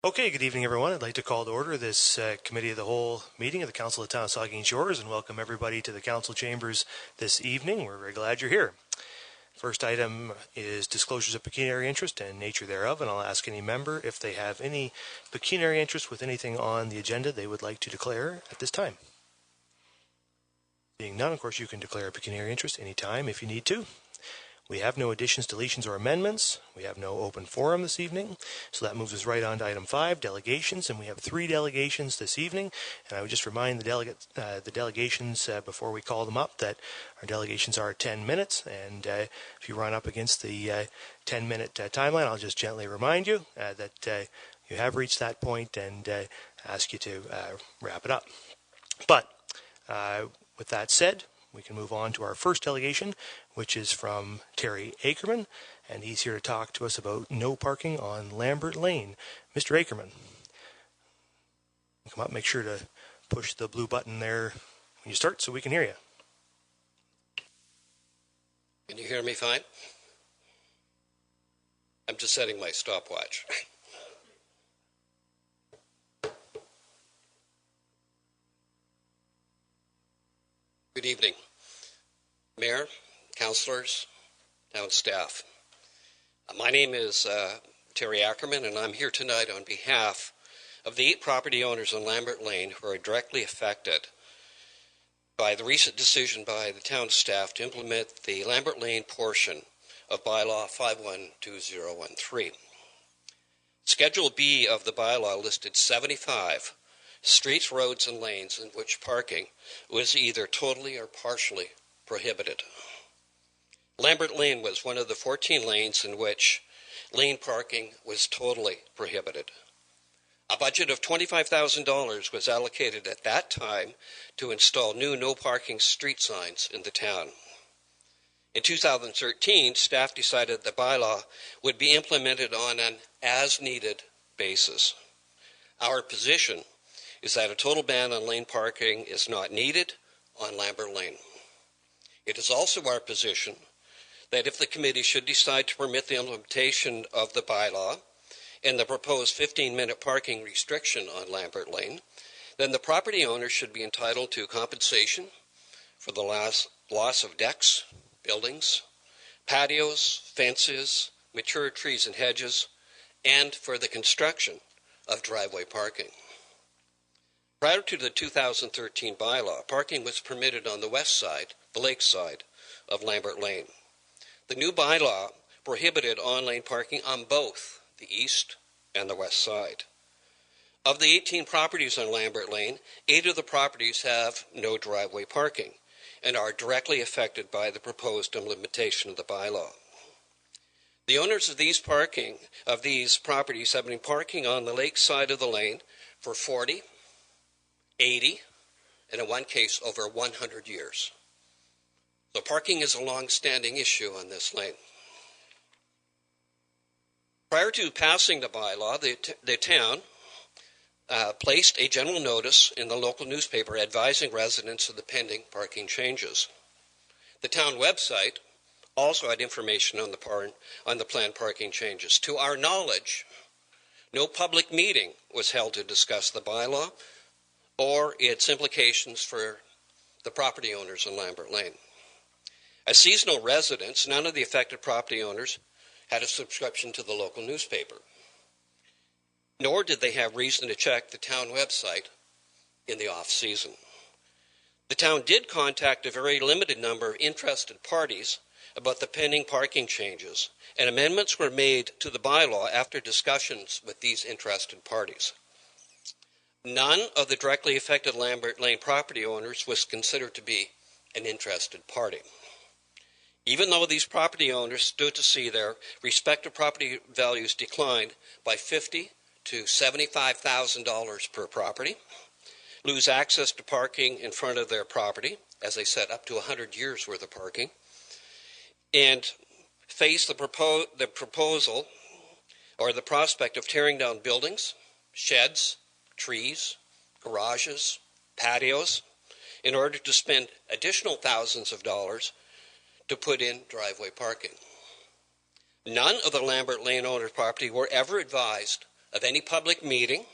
Okay, good evening, everyone. I'd like to call to order this Committee of the Whole meeting of the Council of the Town of Saugeen Shores and welcome everybody to the Council chambers this evening. We're very glad you're here. First item is disclosures of pecuniary interest and nature thereof, and I'll ask any member if they have any pecuniary interest with anything on the agenda they would like to declare at this time. Being none, of course, you can declare a pecuniary interest anytime if you need to. We have no additions, deletions, or amendments. We have no open forum this evening. So that moves us right on to item 5, delegations. And we have 3 delegations this evening. And I would just remind the delegations before we call them up that our delegations are 10 minutes. And if you run up against the 10-minute timeline, I'll just gently remind you that you have reached that point and ask you to wrap it up. But with that said, we can move on to our first delegation, which is from Terry Ackerman, and he's here to talk to us about no parking on Lambert Lane. Mr. Ackerman, come up, make sure to push the blue button there when you start so we can hear you. Can you hear me fine? I'm just setting my stopwatch. Good evening, Mayor, Councillors, town staff. My name is Terry Ackerman, and I'm here tonight on behalf of the 8 property owners on Lambert Lane who are directly affected by the recent decision by the town staff to implement the Lambert Lane portion of Bylaw 512013. Schedule B of the bylaw listed 75 streets, roads, and lanes in which parking was either totally or partially prohibited. Lambert Lane was one of the 14 lanes in which lane parking was totally prohibited. A budget of $25,000 was allocated at that time to install new no parking street signs in the town. In 2013, staff decided the bylaw would be implemented on an as-needed basis. Our position is that a total ban on lane parking is not needed on Lambert Lane. It is also our position that if the committee should decide to permit the implementation of the bylaw and the proposed 15-minute parking restriction on Lambert Lane, then the property owner should be entitled to compensation for the loss of decks, buildings, patios, fences, mature trees and hedges, and for the construction of driveway parking. Prior to the 2013 bylaw, parking was permitted on the west side, the lake side, of Lambert Lane. The new bylaw prohibited on-lane parking on both the east and the west side. Of the 18 properties on Lambert Lane, 8 of the properties have no driveway parking and are directly affected by the proposed implementation of the bylaw. The owners of these properties have been parking on the lake side of the lane for 40, 80, and in one case over 100 years. So parking is a long-standing issue on this lane. Prior to passing the bylaw, the town placed a general notice in the local newspaper advising residents of the pending parking changes. The town website also had information on the planned parking changes. To our knowledge, no public meeting was held to discuss the bylaw or its implications for the property owners in Lambert Lane. As seasonal residents, none of the affected property owners had a subscription to the local newspaper, nor did they have reason to check the town website in the off-season. The town did contact a very limited number of interested parties about the pending parking changes, and amendments were made to the bylaw after discussions with these interested parties. None of the directly affected Lambert Lane property owners was considered to be an interested party. Even though these property owners stood to see their respective property values decline by $50,000 to $75,000 per property, lose access to parking in front of their property, as I said, up to 100 years worth of parking, and face the proposal or the prospect of tearing down buildings, sheds, trees, garages, patios, in order to spend additional thousands of dollars to put in driveway parking. None of the Lambert Lane owner's property were ever advised of any public meeting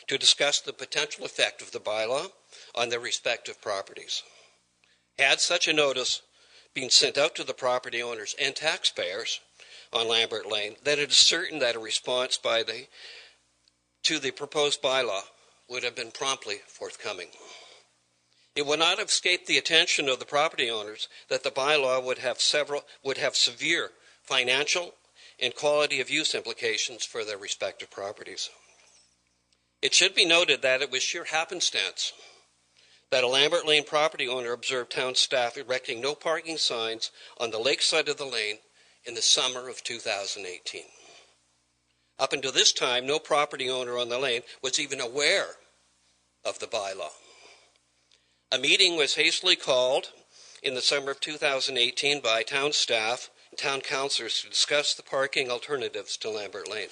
to discuss the potential effect of the bylaw on their respective properties. Had such a notice been sent out to the property owners and taxpayers on Lambert Lane, then it is certain that a response to the proposed bylaw would have been promptly forthcoming. It would not have escaped the attention of the property owners that the bylaw would have severe financial and quality of use implications for their respective properties. It should be noted that it was sheer happenstance that a Lambert Lane property owner observed town staff erecting no parking signs on the lakeside of the lane in the summer of 2018. Up until this time, no property owner on the lane was even aware of the bylaw. A meeting was hastily called in the summer of 2018 by town staff and town councillors to discuss the parking alternatives to Lambert Lane.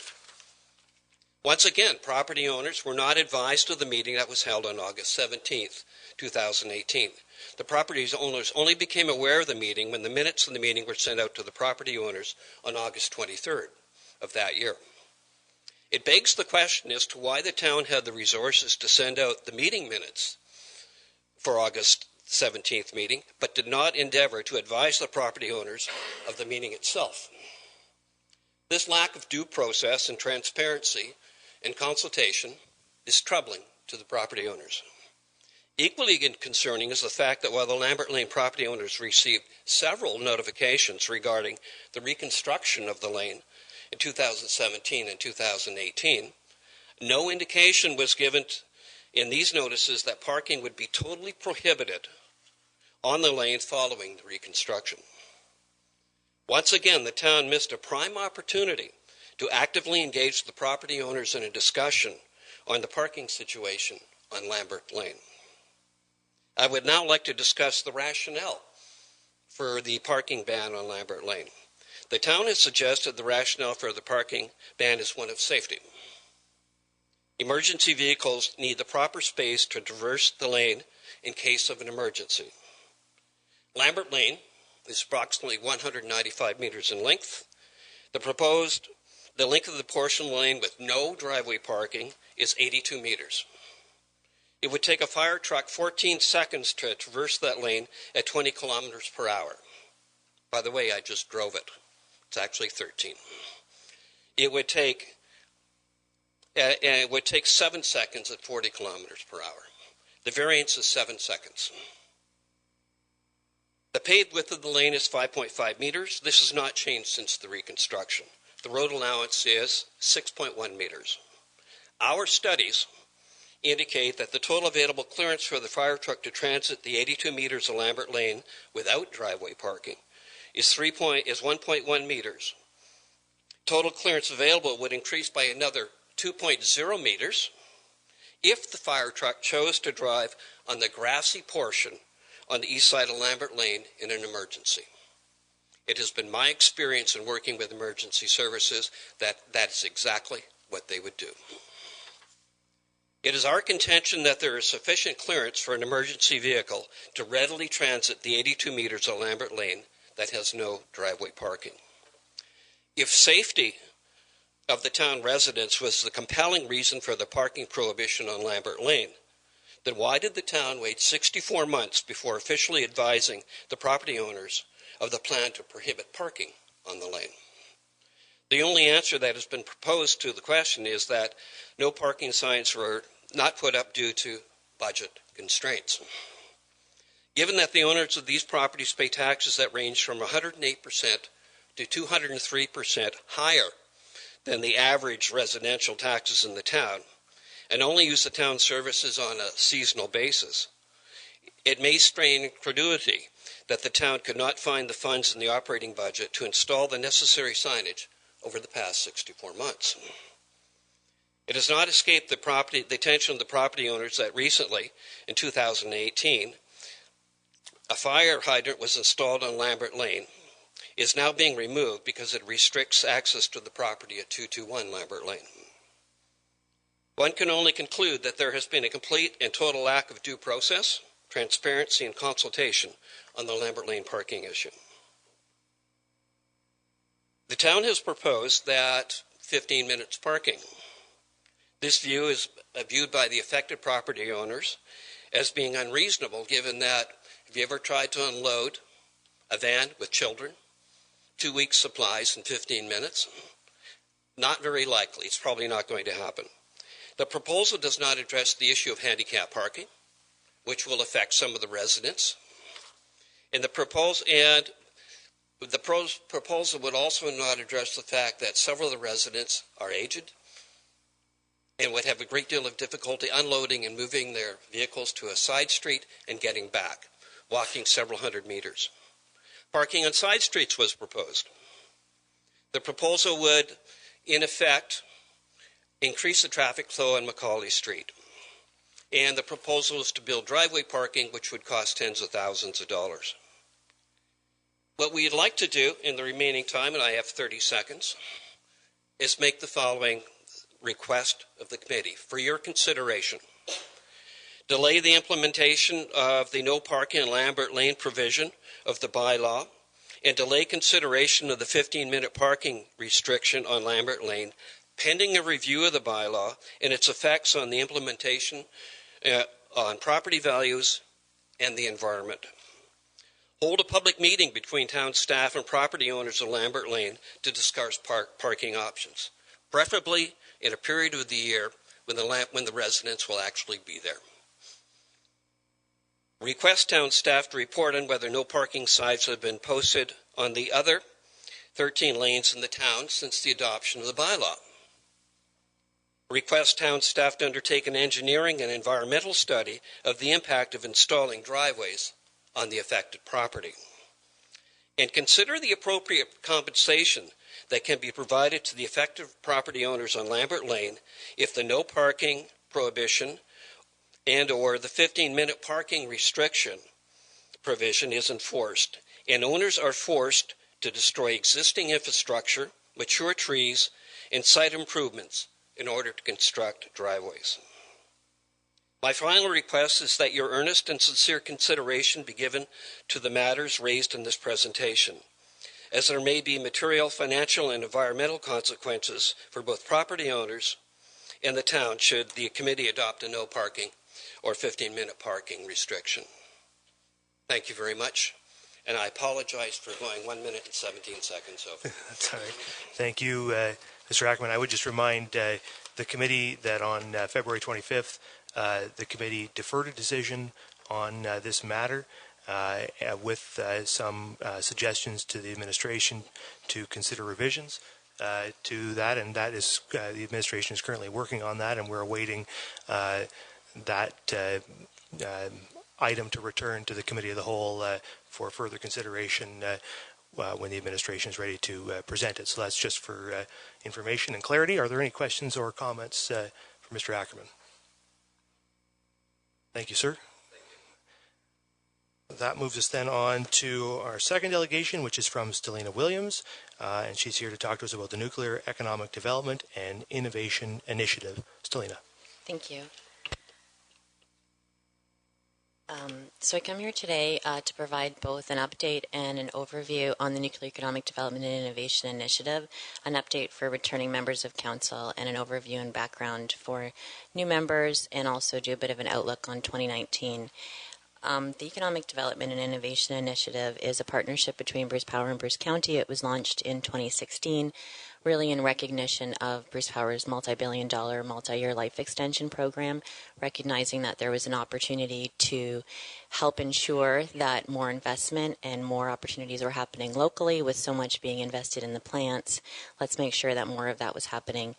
Once again, property owners were not advised of the meeting that was held on August 17th, 2018. The property owners only became aware of the meeting when the minutes of the meeting were sent out to the property owners on August 23rd of that year. It begs the question as to why the town had the resources to send out the meeting minutes for August 17th meeting, but did not endeavor to advise the property owners of the meeting itself. This lack of due process and transparency and consultation is troubling to the property owners. Equally concerning is the fact that while the Lambert Lane property owners received several notifications regarding the reconstruction of the lane in 2017 and 2018, no indication was given in these notices that parking would be totally prohibited on the lane following the reconstruction. Once again, the town missed a prime opportunity to actively engage the property owners in a discussion on the parking situation on Lambert Lane. I would now like to discuss the rationale for the parking ban on Lambert Lane. The town has suggested the rationale for the parking ban is one of safety. Emergency vehicles need the proper space to traverse the lane in case of an emergency. Lambert Lane is approximately 195 meters in length. The length of the portion of the lane with no driveway parking is 82 meters. It would take a fire truck 14 seconds to traverse that lane at 20 kilometers per hour. By the way, I just drove it. It's actually 13. It would take 7 seconds at 40 kilometers per hour. The variance is 7 seconds. The paved width of the lane is 5.5 meters. This has not changed since the reconstruction. The road allowance is 6.1 meters. Our studies indicate that the total available clearance for the fire truck to transit the 82 meters of Lambert Lane without driveway parking is 1.1 meters. Total clearance available would increase by another 2.0 meters if the fire truck chose to drive on the grassy portion on the east side of Lambert Lane in an emergency. It has been my experience in working with emergency services that that is exactly what they would do. It is our contention that there is sufficient clearance for an emergency vehicle to readily transit the 82 meters of Lambert Lane that has no driveway parking. If safety of the town residents was the compelling reason for the parking prohibition on Lambert Lane, then why did the town wait 64 months before officially advising the property owners of the plan to prohibit parking on the lane? The only answer that has been proposed to the question is that no parking signs were not put up due to budget constraints. Given that the owners of these properties pay taxes that range from 108% to 203% higher than the average residential taxes in the town, and only use the town services on a seasonal basis, it may strain incredulity that the town could not find the funds in the operating budget to install the necessary signage over the past 64 months. It has not escaped the attention of the property owners that recently, in 2018, a fire hydrant was installed on Lambert Lane, is now being removed because it restricts access to the property at 221 Lambert Lane. One can only conclude that there has been a complete and total lack of due process, transparency, and consultation on the Lambert Lane parking issue. The town has proposed that 15 minutes parking This view is viewed by the affected property owners as being unreasonable, given that, have you ever tried to unload a van with children, 2 weeks' supplies in 15 minutes? Not very likely. It's probably not going to happen. The proposal does not address the issue of handicap parking, which will affect some of the residents. And the proposal would also not address the fact that several of the residents are aged and would have a great deal of difficulty unloading and moving their vehicles to a side street and getting back, walking several hundred meters. Parking on side streets was proposed. The proposal would, in effect, increase the traffic flow on Macaulay Street. And the proposal is to build driveway parking, which would cost tens of thousands of dollars. What we'd like to do in the remaining time, and I have 30 seconds, is make the following request of the committee for your consideration. Delay the implementation of the no parking in Lambert Lane provision of the bylaw, and delay consideration of the 15-minute parking restriction on Lambert Lane pending a review of the bylaw and its effects on the implementation on property values and the environment. Hold a public meeting between town staff and property owners of Lambert Lane to discuss parking options, preferably in a period of the year when the residents will actually be there. Request town staff to report on whether no parking signs have been posted on the other 13 lanes in the town since the adoption of the bylaw. Request town staff to undertake an engineering and environmental study of the impact of installing driveways on the affected property. And consider the appropriate compensation that can be provided to the affected property owners on Lambert Lane if the no parking prohibition and or the 15-minute parking restriction provision is enforced, and owners are forced to destroy existing infrastructure, mature trees, and site improvements in order to construct driveways. My final request is that your earnest and sincere consideration be given to the matters raised in this presentation, as there may be material, financial, and environmental consequences for both property owners and the town should the committee adopt a no parking or 15-minute parking restriction. Thank you very much, and I apologize for going 1 minute and 17 seconds over. That's all right. Thank you, Mr. Ackerman. I would just remind the committee that on February 25th, the committee deferred a decision on this matter with some suggestions to the administration to consider revisions to that, and that is the administration is currently working on that, and we're awaiting that item to return to the committee of the whole for further consideration when the administration is ready to present it. So that's just for information and clarity. Are there any questions or comments for Mr. Ackerman? Thank you, sir. That moves us then on to our second delegation, which is from Stelina Williams, and she's here to talk to us about the Nuclear Economic Development and Innovation Initiative. Stelina. Thank you. So I come here today to provide both an update and an overview on the Nuclear Economic Development and Innovation Initiative, an update for returning members of Council, and an overview and background for new members, and also do a bit of an outlook on 2019. The Economic Development and Innovation Initiative is a partnership between Bruce Power and Bruce County. It was launched in 2016, really in recognition of Bruce Power's multi-billion-dollar, multi-year life extension program, recognizing that there was an opportunity to help ensure that more investment and more opportunities were happening locally with so much being invested in the plants. Let's make sure that more of that was happening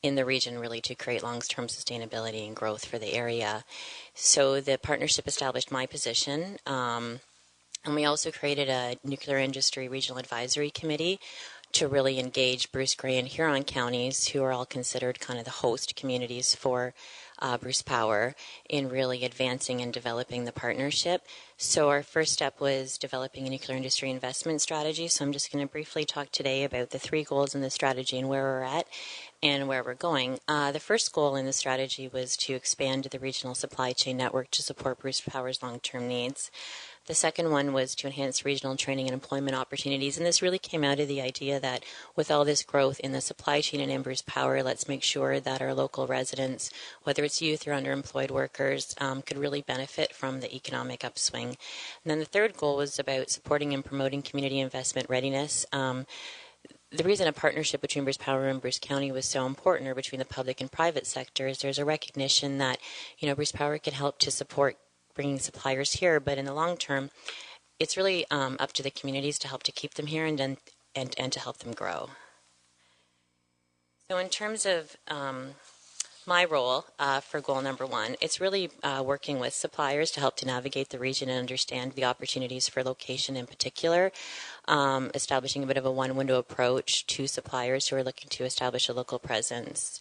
in the region, really to create long-term sustainability and growth for the area. So the partnership established my position, and we also created a Nuclear Industry Regional Advisory Committee to really engage Bruce, Grey, and Huron counties, who are all considered kind of the host communities for Bruce Power, in really advancing and developing the partnership. So our first step was developing a nuclear industry investment strategy. So I'm just going to briefly talk today about the 3 goals in the strategy and where we're at and where we're going. The first goal in the strategy was to expand the regional supply chain network to support Bruce Power's long-term needs. The second one was to enhance regional training and employment opportunities. And this really came out of the idea that with all this growth in the supply chain and in Bruce Power, let's make sure that our local residents, whether it's youth or underemployed workers, could really benefit from the economic upswing. And then the third goal was about supporting and promoting community investment readiness. The reason a partnership between Bruce Power and Bruce County was so important, or between the public and private sectors, there's a recognition that, Bruce Power can help to support bringing suppliers here, but in the long term, it's really up to the communities to help to keep them here and to help them grow. So in terms of my role for goal number one, it's really working with suppliers to help to navigate the region and understand the opportunities for location in particular, establishing a bit of a one-window approach to suppliers who are looking to establish a local presence,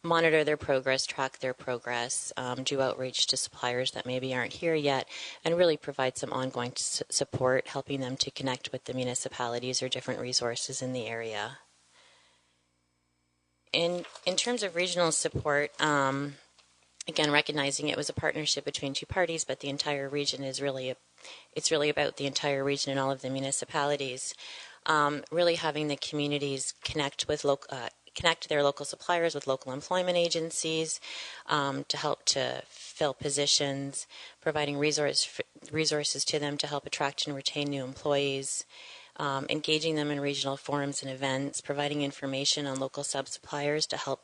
monitor their progress, track their progress, do outreach to suppliers that maybe aren't here yet, and really provide some ongoing support, helping them to connect with the municipalities or different resources in the area. In terms of regional support, again, recognizing it was a partnership between two parties, but the entire region is really about the entire region and all of the municipalities. Really having the communities connect their local suppliers with local employment agencies to help to fill positions, providing resources to them to help attract and retain new employees. Engaging them in regional forums and events, providing information on local sub-suppliers to help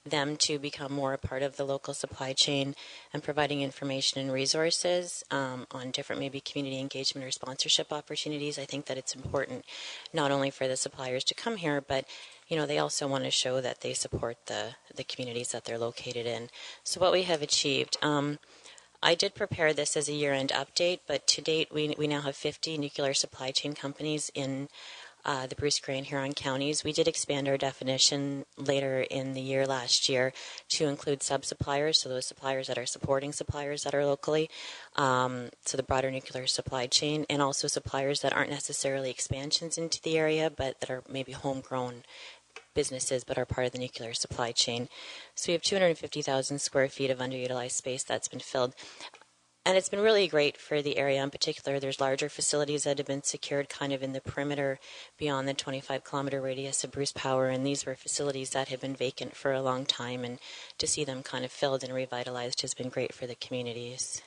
them to become more a part of the local supply chain, and providing information and resources on different maybe community engagement or sponsorship opportunities. I think that it's important not only for the suppliers to come here, but they also want to show that they support the communities that they're located in. So what we have achieved, I did prepare this as a year-end update, but to date we now have 50 nuclear supply chain companies in the Bruce Grey and Huron counties. We did expand our definition later in the year last year to include sub-suppliers, so those suppliers that are supporting suppliers that are locally, so the broader nuclear supply chain, and also suppliers that aren't necessarily expansions into the area, but that are maybe homegrown businesses but are part of the nuclear supply chain. So we have 250,000 square feet of underutilized space that's been filled. And it's been really great for the area in particular. There's larger facilities that have been secured kind of in the perimeter beyond the 25-kilometer radius of Bruce Power, and these were facilities that had been vacant for a long time, and to see them kind of filled and revitalized has been great for the communities.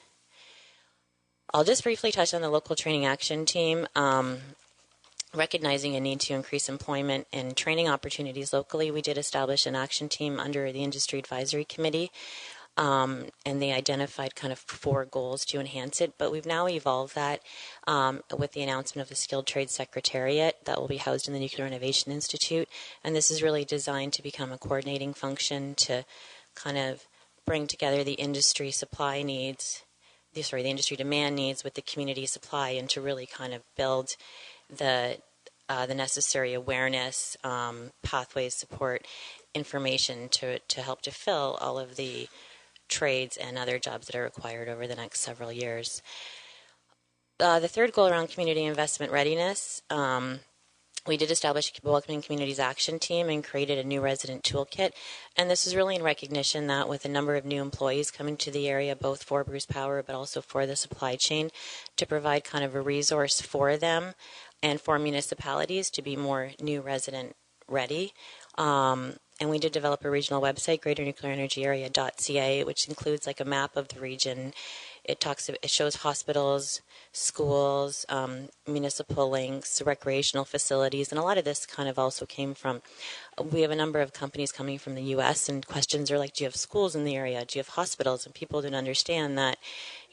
I'll just briefly touch on the local training action team. Recognizing a need to increase employment and training opportunities locally, we did establish an action team under the Industry Advisory Committee, and they identified kind of 4 goals to enhance it. But we've now evolved that with the announcement of the Skilled Trades Secretariat that will be housed in the Nuclear Innovation Institute. And this is really designed to become a coordinating function to kind of bring together the industry supply needs, the industry demand needs with the community supply, and to really kind of build the necessary awareness, pathways, support, information to help to fill all of the trades and other jobs that are required over the next several years. The third goal around community investment readiness, we did establish a Welcoming Communities Action Team and created a new resident toolkit. And this is really in recognition that with a number of new employees coming to the area, both for Bruce Power but also for the supply chain, to provide kind of a resource for them and for municipalities to be more new resident ready. And we did develop a regional website, greaternuclearenergyarea.ca, which includes like a map of the region. It shows hospitals, schools, municipal links, recreational facilities, and a lot of this kind of also came from, we have a number of companies coming from the U.S. and questions are like, do you have schools in the area? Do you have hospitals? And people didn't understand that,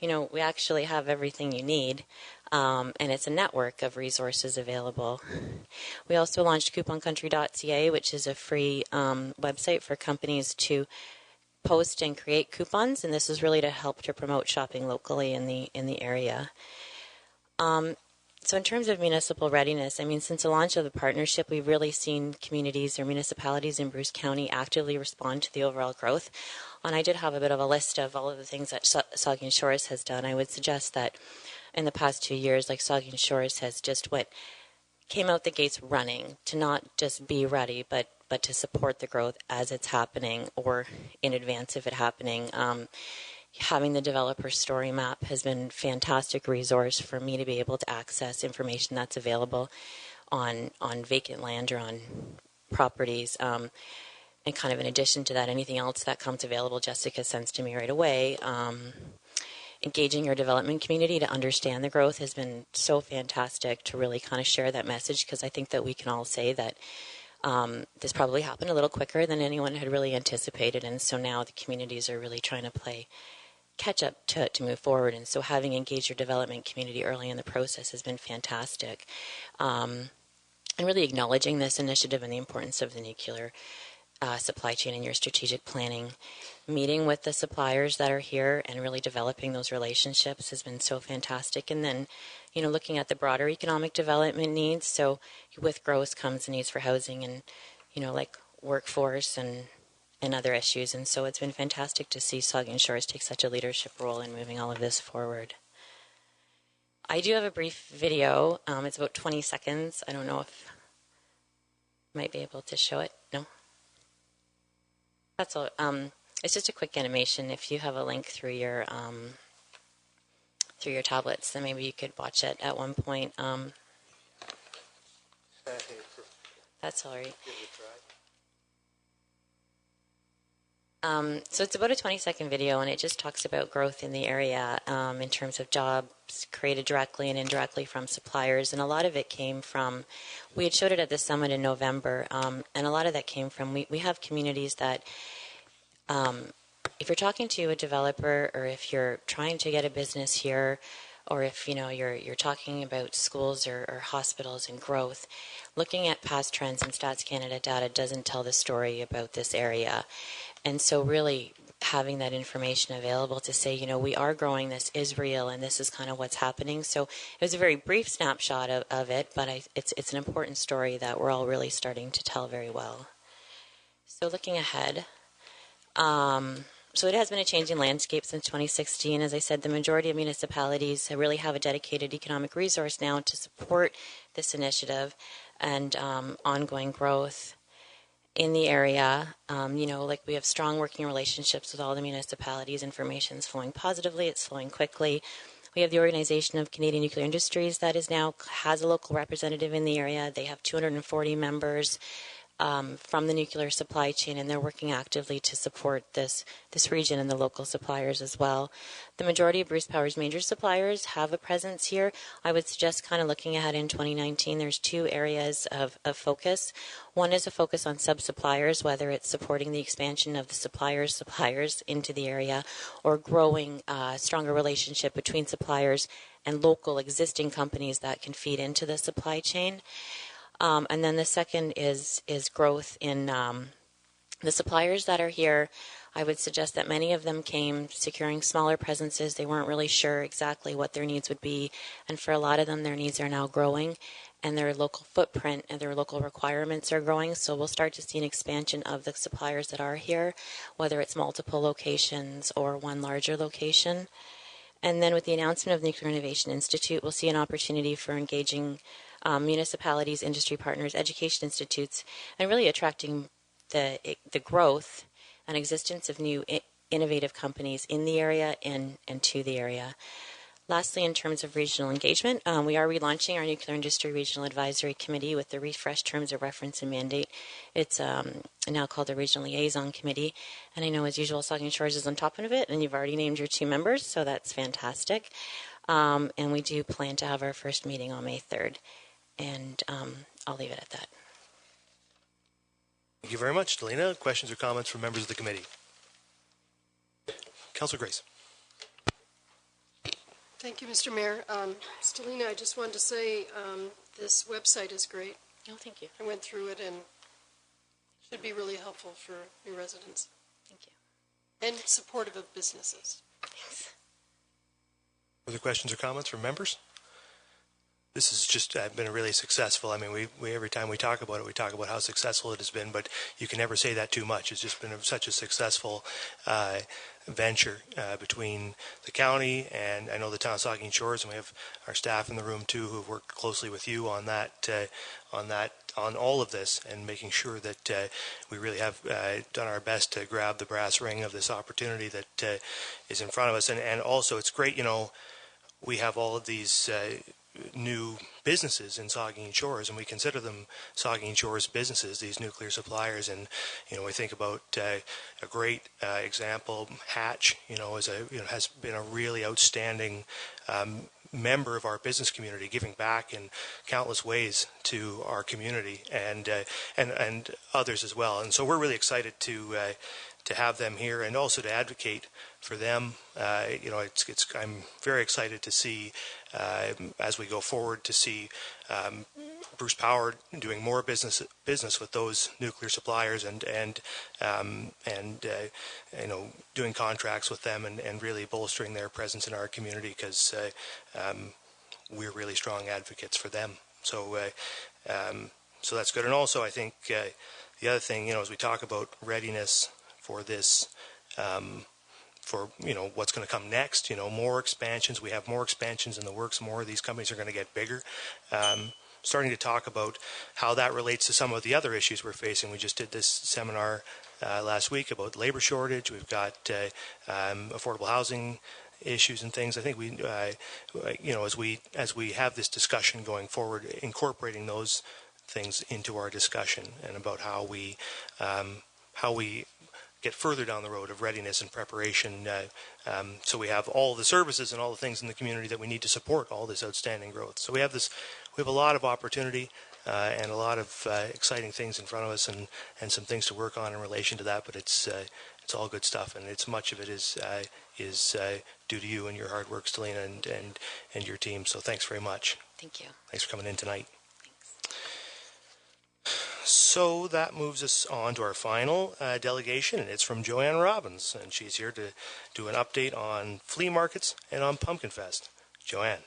we actually have everything you need. And it's a network of resources available. We also launched couponcountry.ca, which is a free website for companies to post and create coupons, and this is really to help to promote shopping locally in the area. So in terms of municipal readiness, since the launch of the partnership, we've really seen communities or municipalities in Bruce County actively respond to the overall growth. And I did have a bit of a list of all of the things that Saugeen Shores has done. I would suggest that in the past 2 years, like Saugeen Shores has just came out the gates running to not just be ready, but to support the growth as it's happening or in advance of it happening. having the developer story map has been a fantastic resource for me to be able to access information that's available on vacant land or on properties. And kind of in addition to that, anything else that comes available, Jessica sends to me right away. Engaging your development community to understand the growth has been so fantastic to really kind of share that message, because I think that we can all say that this probably happened a little quicker than anyone had really anticipated, and so now the communities are really trying to play catch up to move forward. And so having engaged your development community early in the process has been fantastic. And really acknowledging this initiative and the importance of the nuclear supply chain in your strategic planning. Meeting with the suppliers that are here and really developing those relationships has been so fantastic. And then, looking at the broader economic development needs. So with growth comes the needs for housing and, like workforce and other issues. And so it's been fantastic to see Saugeen Shores take such a leadership role in moving all of this forward. I do have a brief video. It's about 20 seconds. I don't know if I might be able to show it. No? That's all. It's just a quick animation. If you have a link through your tablets, then maybe you could watch it at one point. That's all right. So it's about a 20-second video, and it just talks about growth in the area in terms of jobs created directly and indirectly from suppliers. And a lot of it came from, we had showed it at the summit in November, and a lot of that came from, we have communities that, if you're talking to a developer, or if you're trying to get a business here, or if you're talking about schools or hospitals and growth, looking at past trends and Stats Canada data doesn't tell the story about this area. And so really having that information available to say, we are growing, this is real, and this is kind of what's happening. So it was a very brief snapshot of it, but it's an important story that we're all really starting to tell very well. So looking ahead, so it has been a changing landscape since 2016. As I said, the majority of municipalities really have a dedicated economic resource now to support this initiative and ongoing growth in the area. Like we have strong working relationships with all the municipalities. Information is flowing positively. It's flowing quickly. We have the Organization of Canadian Nuclear Industries that has a local representative in the area. They have 240 members from the nuclear supply chain, and they're working actively to support this region and the local suppliers as well. The majority of Bruce Power's major suppliers have a presence here. I would suggest kind of looking ahead in 2019, there's two areas of focus. One is a focus on sub-suppliers, whether it's supporting the expansion of the suppliers into the area, or growing a stronger relationship between suppliers and local existing companies that can feed into the supply chain. And then the second is growth in the suppliers that are here. I would suggest that many of them came securing smaller presences. They weren't really sure exactly what their needs would be. And for a lot of them, their needs are now growing, and their local footprint and their local requirements are growing. So we'll start to see an expansion of the suppliers that are here, whether it's multiple locations or one larger location. And then with the announcement of the Nuclear Innovation Institute, we'll see an opportunity for engaging municipalities, industry partners, education institutes, and really attracting the growth and existence of new innovative companies in the area and to the area. Lastly, in terms of regional engagement, we are relaunching our Nuclear Industry Regional Advisory Committee with the refreshed terms of reference and mandate. It's now called the Regional Liaison Committee, and I know, as usual, Saugeen Shores is on top of it, and you've already named your 2 members, so that's fantastic. And we do plan to have our first meeting on May 3rd, and I'll leave it at that. Thank you very much, Delina. Questions or comments from members of the committee? Councillor Grace. Thank you, Mr. Mayor. Stelina, I just wanted to say this website is great. Oh, thank you. I went through it and should be really helpful for new residents. Thank you. And supportive of businesses. Thanks. Other questions or comments from members? this has just been a really successful. I mean, we every time we talk about it, we talk about how successful it has been, but you can never say that too much. It's just been such a successful venture between the county and I know the town of Saugeen Shores, and we have our staff in the room too who've worked closely with you on that, on all of this, and making sure that we really have done our best to grab the brass ring of this opportunity that is in front of us. And also, it's great, we have all of these new businesses in Saugeen Shores, and we consider them Saugeen Shores businesses, these nuclear suppliers. And we think about a great example, Hatch. Has been a really outstanding member of our business community, giving back in countless ways to our community and others as well. And so we're really excited to have them here and also to advocate for them. I'm very excited to see as we go forward to see Bruce Power doing more business with those nuclear suppliers and doing contracts with them and really bolstering their presence in our community, because we're really strong advocates for them. So that's good. And also, I think the other thing, as we talk about readiness for this, for what's going to come next, more expansions. We have more expansions in the works. More of these companies are going to get bigger. Starting to talk about how that relates to some of the other issues we're facing. We just did this seminar last week about labor shortage. We've got affordable housing issues and things. I think we, as we have this discussion going forward, incorporating those things into our discussion and about how we get further down the road of readiness and preparation, so we have all the services and all the things in the community that we need to support all this outstanding growth. So we have a lot of opportunity and a lot of exciting things in front of us, and some things to work on in relation to that. But it's all good stuff, and much of it is due to you and your hard work, Stelina, and your team. So thanks very much. Thank you. Thanks for coming in tonight. So that moves us on to our final delegation, and it's from Joanne Robbins, and she's here to do an update on flea markets and on Pumpkin Fest. Joanne.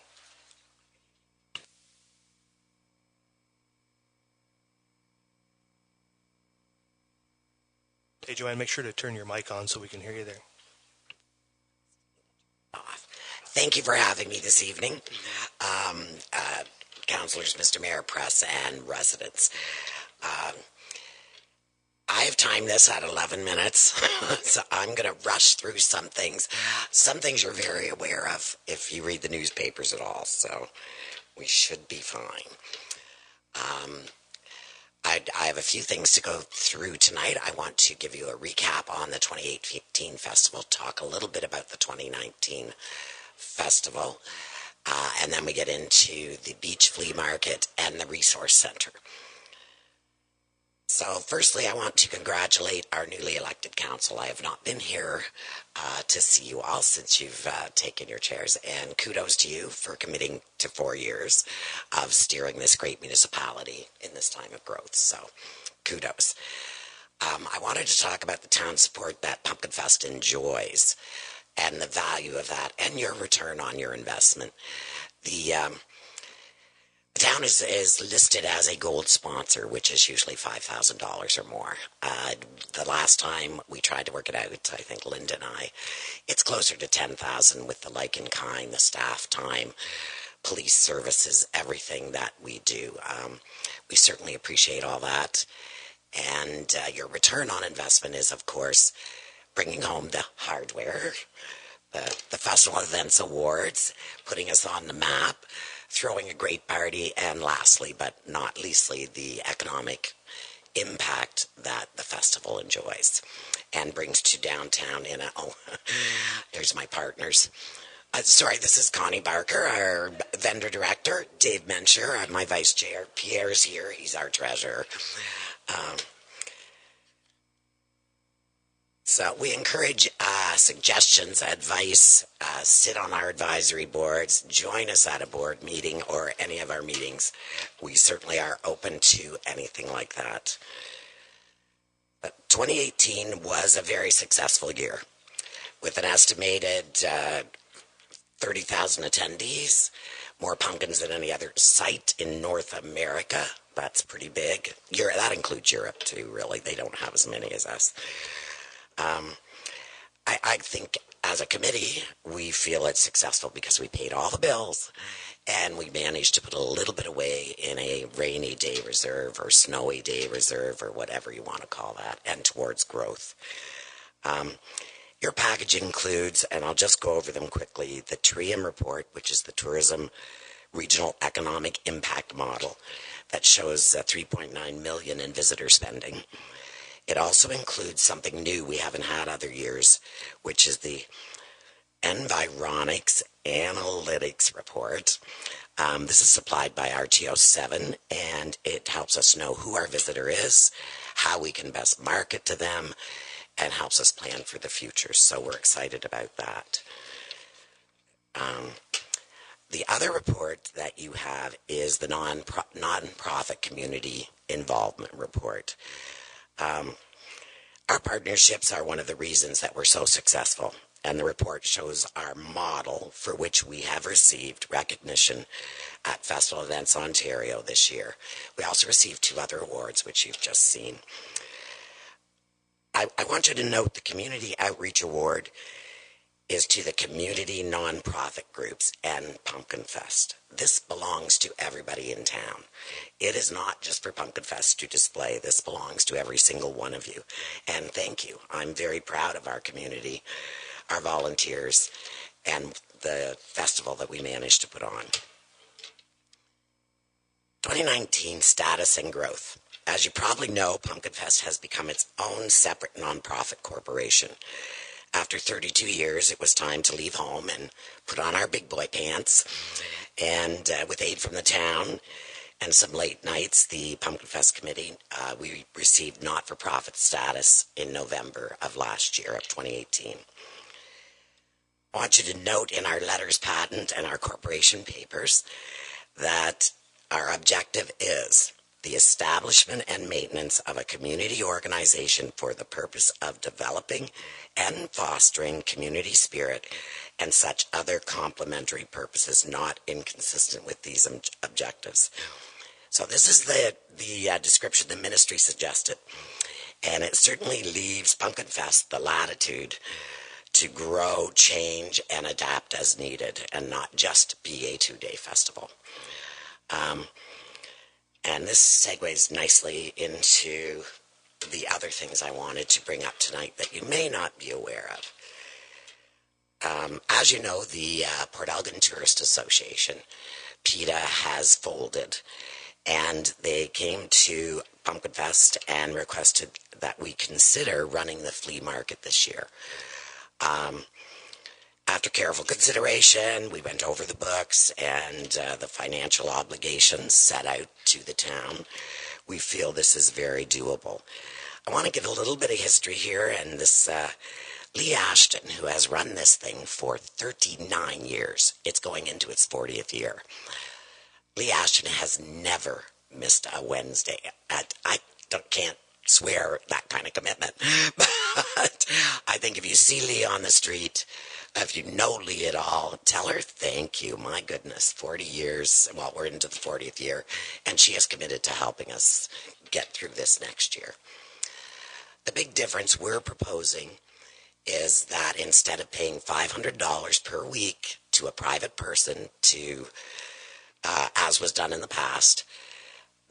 Hey, Joanne, make sure to turn your mic on so we can hear you there. Thank you for having me this evening, councillors, Mr. Mayor, press, and residents. I have timed this at 11 minutes, so I'm going to rush through some things. Some things you're very aware of if you read the newspapers at all, so we should be fine. I have a few things to go through tonight. I want to give you a recap on the 2018 festival, talk a little bit about the 2019 festival, and then we get into the beach flea market and the resource center. So firstly, I want to congratulate our newly elected council. I have not been here to see you all since you've taken your chairs, and kudos to you for committing to 4 years of steering this great municipality in this time of growth. So kudos. I wanted to talk about the town support that Pumpkin Fest enjoys and the value of that and your return on your investment. The town is listed as a gold sponsor, which is usually $5,000 or more. The last time we tried to work it out, I think Linda and I, it's closer to $10,000 with the like in kind, the staff time, police services, everything that we do. We certainly appreciate all that. And your return on investment is, of course, bringing home the hardware, the Festival Events Awards, putting us on the map, throwing a great party, and lastly, but not leastly, the economic impact that the festival enjoys and brings to downtown in a, there's my partners. This is Connie Barker, our vendor director, Dave Mencher, my vice chair, Pierre's here, he's our treasurer. So we encourage suggestions, advice, sit on our advisory boards, join us at a board meeting or any of our meetings. We certainly are open to anything like that. But 2018 was a very successful year with an estimated 30,000 attendees. more pumpkins than any other site in North America. That's pretty big. That includes Europe too, really. They don't have as many as us. I think as a committee, we feel it's successful because we paid all the bills and we managed to put a little bit away in a rainy day reserve or snowy day reserve or whatever you want to call that, and towards growth. Your package includes, and I'll just go over them quickly, the TRIUM report, which is the Tourism Regional Economic Impact Model that shows 3.9 million in visitor spending. It also includes something new we haven't had other years, which is the Environics Analytics Report. This is supplied by RTO 7, and it helps us know who our visitor is, how we can best market to them, and helps us plan for the future. So we're excited about that. The other report that you have is the non-profit community involvement report. Our partnerships are one of the reasons that we're so successful, and the report shows our model for which we have received recognition at Festival Events Ontario this year. We also received 2 other awards, which you've just seen. I want you to note the Community Outreach Award is to the community nonprofit groups and Pumpkin Fest. This belongs to everybody in town. It is not just for Pumpkin Fest to display. This belongs to every single one of you. And thank you. I'm very proud of our community, our volunteers, and the festival that we managed to put on. 2019 status and growth. As you probably know, Pumpkin Fest has become its own separate nonprofit corporation. After 32 years, it was time to leave home and put on our big boy pants. And with aid from the town and some late nights, the Pumpkin Fest Committee, we received not-for-profit status in November of last year, of 2018. I want you to note in our letters patent and our corporation papers that our objective is the establishment and maintenance of a community organization for the purpose of developing and fostering community spirit and such other complementary purposes not inconsistent with these objectives. So this is the description the ministry suggested, and it certainly leaves Pumpkin Fest the latitude to grow, change, and adapt as needed, and not just be a 2-day festival. And this segues nicely into the other things I wanted to bring up tonight that you may not be aware of. As you know, the Port Elgin Tourist Association, PETA, has folded, and they came to Pumpkin Fest and requested that we consider running the flea market this year. After careful consideration, we went over the books and the financial obligations set out to the town. We feel this is very doable. I want to give a little bit of history here, and this Lee Ashton, who has run this thing for 39 years, it's going into its 40th year. Lee Ashton has never missed a Wednesday. I can't swear that kind of commitment, but I think if you see Lee on the street, if you know Lee at all, tell her thank you. My goodness, 40 years. Well, we're into the 40th year, and she is committed to helping us get through this next year. The big difference we're proposing is that instead of paying $500 per week to a private person to, as was done in the past,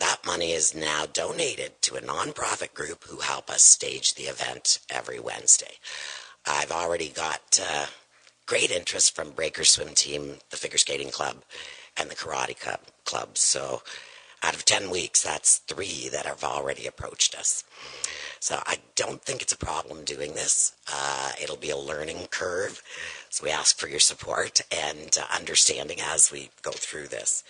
that money is now donated to a nonprofit group who help us stage the event every Wednesday. I've already got great interest from Breaker Swim Team, the Figure Skating Club, and the Karate Club. So out of 10 weeks, that's 3 that have already approached us. So I don't think it's a problem doing this. It'll be a learning curve. So we ask for your support and understanding as we go through this.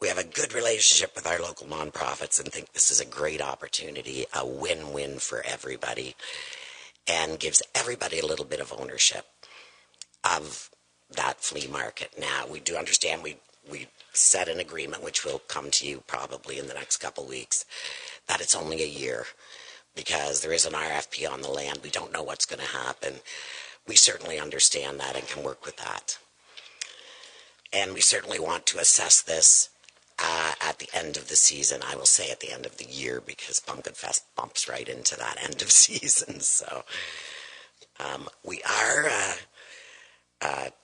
We have a good relationship with our local nonprofits and think this is a great opportunity, a win-win for everybody, and gives everybody a little bit of ownership of that flea market. Now, we do understand we set an agreement, which will come to you probably in the next couple weeks, that it's only a year because there is an RFP on the land. We don't know what's going to happen. We certainly understand that and can work with that. And we certainly want to assess this at the end of the season. I will say at the end of the year, because Pumpkin Fest bumps right into that end of season. So we are,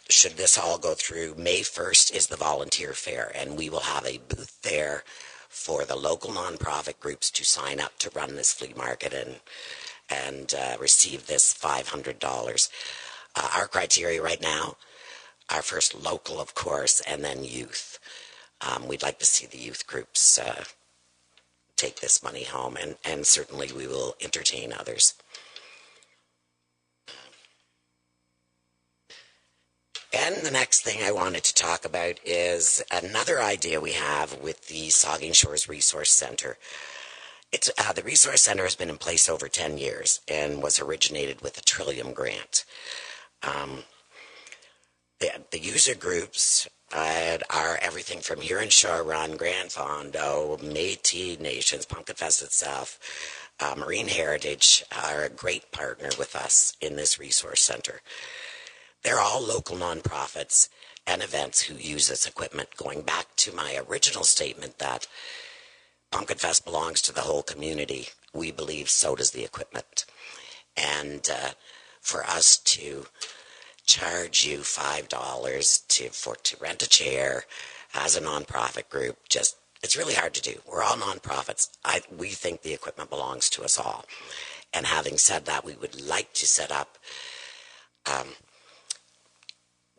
should this all go through, May 1st is the volunteer fair, and we will have a booth there for the local nonprofit groups to sign up to run this flea market and receive this $500. Our criteria right now are first local, of course, and then youth. We'd like to see the youth groups take this money home, and certainly we will entertain others. And the next thing I wanted to talk about is another idea we have with the Saugeen Shores Resource Center. It's the Resource Center has been in place over 10 years and was originated with a Trillium grant. The user groups are everything from Huron Shore Run, Grand Fondo, Métis Nations, Pumpkin Fest itself, Marine Heritage are a great partner with us in this resource center. They're all local nonprofits and events who use this equipment, going back to my original statement that Pumpkin Fest belongs to the whole community. We believe so does the equipment. And for us to charge you $5 to rent a chair as a nonprofit group, it's really hard to do. We're all nonprofits. We think the equipment belongs to us all. And having said that, we would like to set up,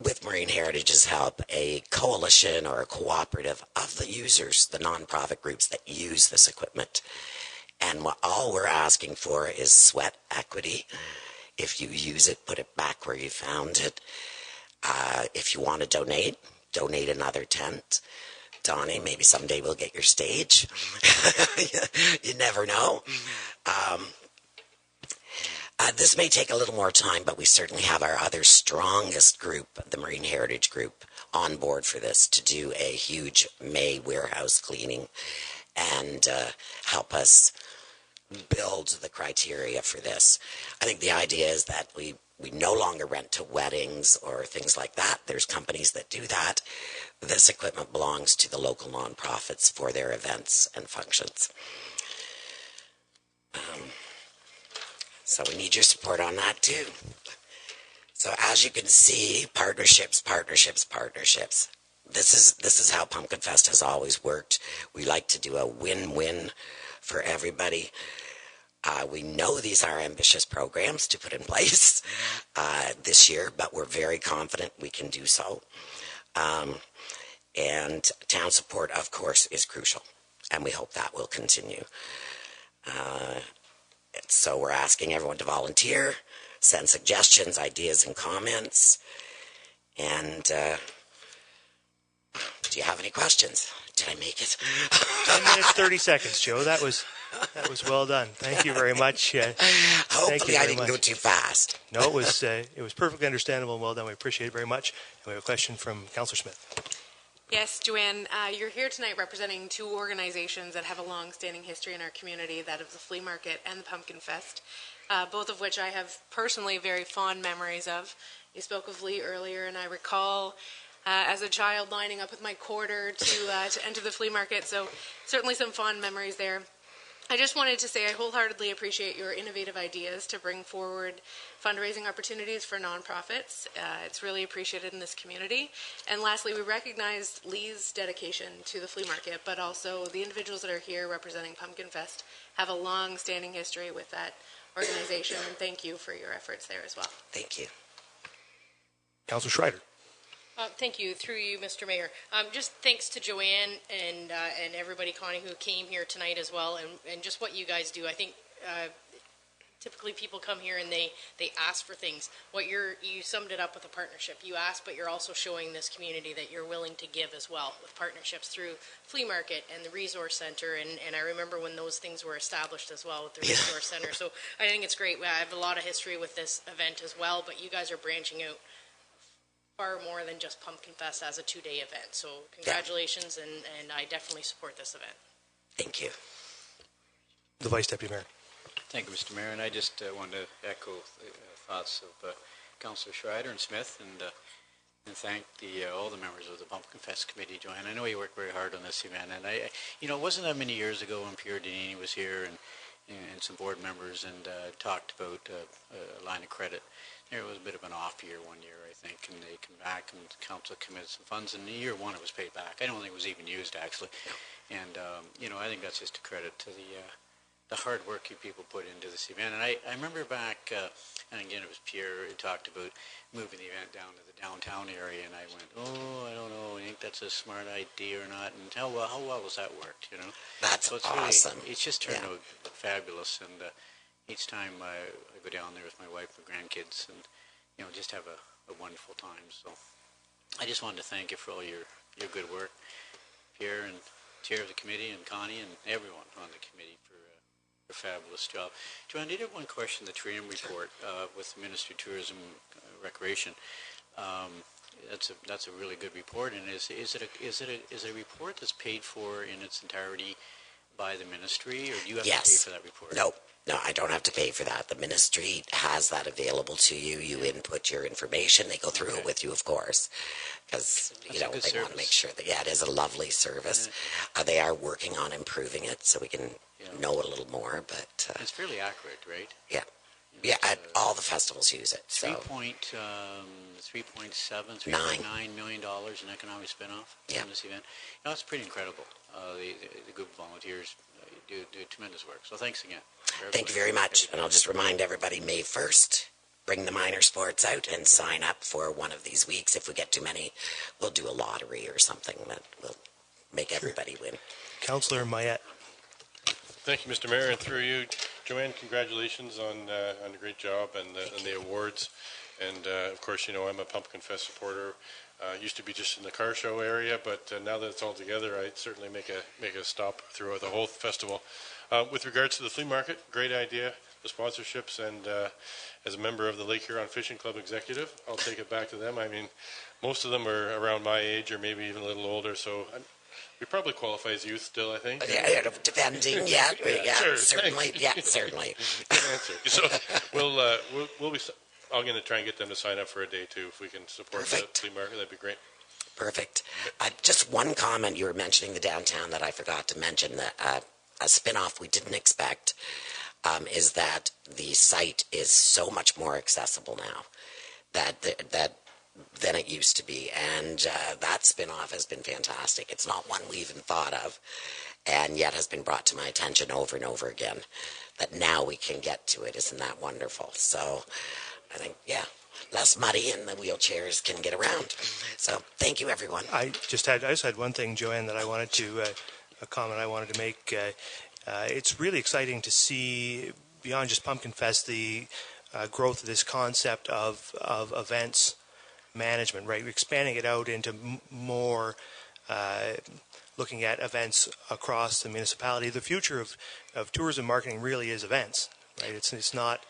with Marine Heritage's help, a coalition or a cooperative of the users, the nonprofit groups that use this equipment. And all we're asking for is sweat equity. If you use it, put it back where you found it. If you want to donate another tent. Donnie, maybe someday we'll get your stage. You never know. This may take a little more time, but we certainly have our other strongest group, the Marine Heritage Group, on board for this to do a huge May warehouse cleaning and help us build the criteria for this. I think the idea is that we no longer rent to weddings or things like that. There's companies that do that. This equipment belongs to the local nonprofits for their events and functions. So we need your support on that too. So as you can see, partnerships. This is how Pumpkin Fest has always worked. We like to do a win-win for everybody. We know these are ambitious programs to put in place this year, but we're very confident we can do so. And town support, of course, is crucial, and we hope that will continue. So we're asking everyone to volunteer, send suggestions, ideas, and comments. And do you have any questions? Did I make it? 10 minutes, 30 seconds, Joe. That was well done. Thank you very much. Hopefully I didn't go too fast. No, it was perfectly understandable and well done. We appreciate it very much. And we have a question from Councillor Smith. Yes, Joanne, you're here tonight representing two organizations that have a long-standing history in our community, that of the Flea Market and the Pumpkin Fest, both of which I have personally very fond memories of. You spoke of Lee earlier, and I recall as a child lining up with my quarter to enter the flea market, so certainly some fond memories there. I just wanted to say I wholeheartedly appreciate your innovative ideas to bring forward fundraising opportunities for nonprofits. It's really appreciated in this community. And lastly, we recognize Lee's dedication to the flea market, but also the individuals that are here representing Pumpkin Fest have a long-standing history with that organization, and thank you for your efforts there as well. Thank you. Councillor Schreider. Thank you. Through you, Mr. Mayor. Just thanks to Joanne and everybody, Connie, who came here tonight as well, and just what you guys do. I think typically people come here and they ask for things. You summed it up with a partnership. You ask, but you're also showing this community that you're willing to give as well with partnerships through Flea Market and the Resource Center. And I remember when those things were established as well with the Resource Center. So I think it's great. I have a lot of history with this event as well, but you guys are branching out far more than just Pumpkin Fest as a 2-day event. So congratulations, and I definitely support this event. Thank you. The Vice Deputy Mayor. Thank you, Mr. Mayor, and I just wanted to echo the thoughts of Councillor Schreider and Smith, and and thank all the members of the Pumpkin Fest Committee, Joanne. I know you worked very hard on this event, and it wasn't that many years ago when Pierre Denini was here and some board members and talked about a line of credit. There was a bit of an off year one year, I think, and they come back and the council committed some funds, and in year one it was paid back. I don't think it was even used, actually. And, I think that's just a credit to the hard work you people put into this event. And I remember back, and again, it was Pierre who talked about moving the event down to the downtown area, and I went, I don't know, I think that's a smart idea or not, and how well has that worked, That's so it's awesome. Really, it's just turned out fabulous, and each time I go down there with my wife and grandkids, and, just have a wonderful time. So I just wanted to thank you for all your good work, Pierre and chair of the committee, and Connie, and everyone on the committee for a fabulous job. Joanne, I did have one question, the TRIUM report with the Ministry of Tourism Recreation. That's a really good report, and is it a report that's paid for in its entirety by the ministry, or do you have to pay for that report? No, I don't have to pay for that. The ministry has that available to you. You input your information. They go through it with you, of course, because they want to make sure that it is a lovely service. They are working on improving it so we can know a little more, but it's fairly accurate, right? Yeah, all the festivals use it. So $3.9 million in economic spin-off from this event. It's pretty incredible. The group of volunteers do tremendous work. So thanks again. Thank you very much. And I'll just remind everybody, May 1st, bring the minor sports out and sign up for one of these weeks. If we get too many, we'll do a lottery or something that will make everybody win. Councillor Mayette. Thank you, Mr. Mayor, and through you, Joanne, congratulations on a great job and the awards. And of course, I'm a Pumpkin Fest supporter. Used to be just in the car show area, but now that it's all together, I certainly make a stop throughout the whole festival. With regards to the flea market, great idea, the sponsorships, and as a member of the Lake Huron Fishing Club executive, I'll take it back to them. I mean, most of them are around my age or maybe even a little older, so we probably qualify as youth still, I think. Depending, sure, certainly, certainly. Good answer. So we'll be. I'm going to try and get them to sign up for a day too. If we can support the flea market, that'd be great. Perfect. Just one comment. You were mentioning the downtown that I forgot to mention. That a spin-off we didn't expect is that the site is so much more accessible now than it used to be, and that spin-off has been fantastic. It's not one we even thought of, and yet has been brought to my attention over and over again, that now we can get to it. Isn't that wonderful? So I think, less muddy and the wheelchairs can get around. So thank you, everyone. I just had one thing, Joanne, that I wanted to, a comment I wanted to make. It's really exciting to see, beyond just Pumpkin Fest, the growth of this concept of events management, right? Expanding it out into more, looking at events across the municipality. The future of tourism marketing really is events, right? It's not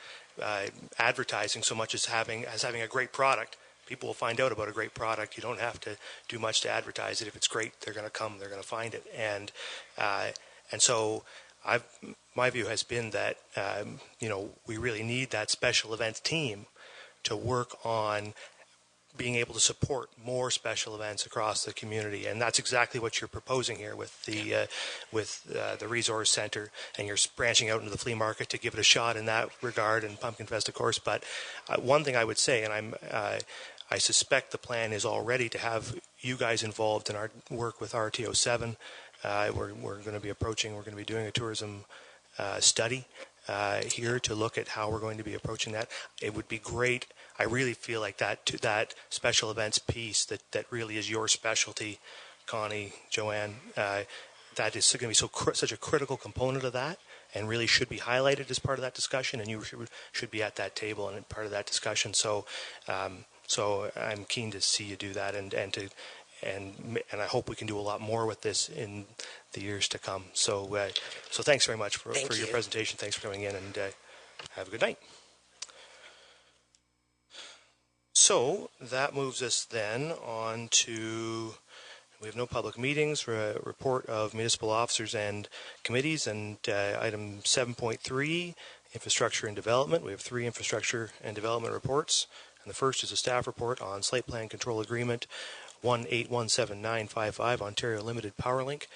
advertising so much as having a great product. People will find out about a great product. You don't have to do much to advertise it. If it's great, they're going to come. They're going to find it. And so my view has been that we really need that special events team to work on being able to support more special events across the community, and that's exactly what you're proposing here with the resource center, and you're branching out into the flea market to give it a shot in that regard, and Pumpkin Fest, of course. But one thing I would say, and I suspect the plan is already to have you guys involved in our work with RTO7. We're going to be doing a tourism study here to look at how we're going to be approaching that. It would be great. I really feel like that special events piece that really is your specialty, Connie, Joanne, that is going to be such a critical component of that, and really should be highlighted as part of that discussion, and you should be at that table and part of that discussion. So I'm keen to see you do that, and I hope we can do a lot more with this in the years to come. So thanks very much for your presentation. Thanks for coming in, and have a good night. So that moves us then on to, we have no public meetings, report of municipal officers and committees, and item 7.3, infrastructure and development. We have 3 infrastructure and development reports. And the first is a staff report on Site Plan Control Agreement 1817955 Ontario Limited Powerlink,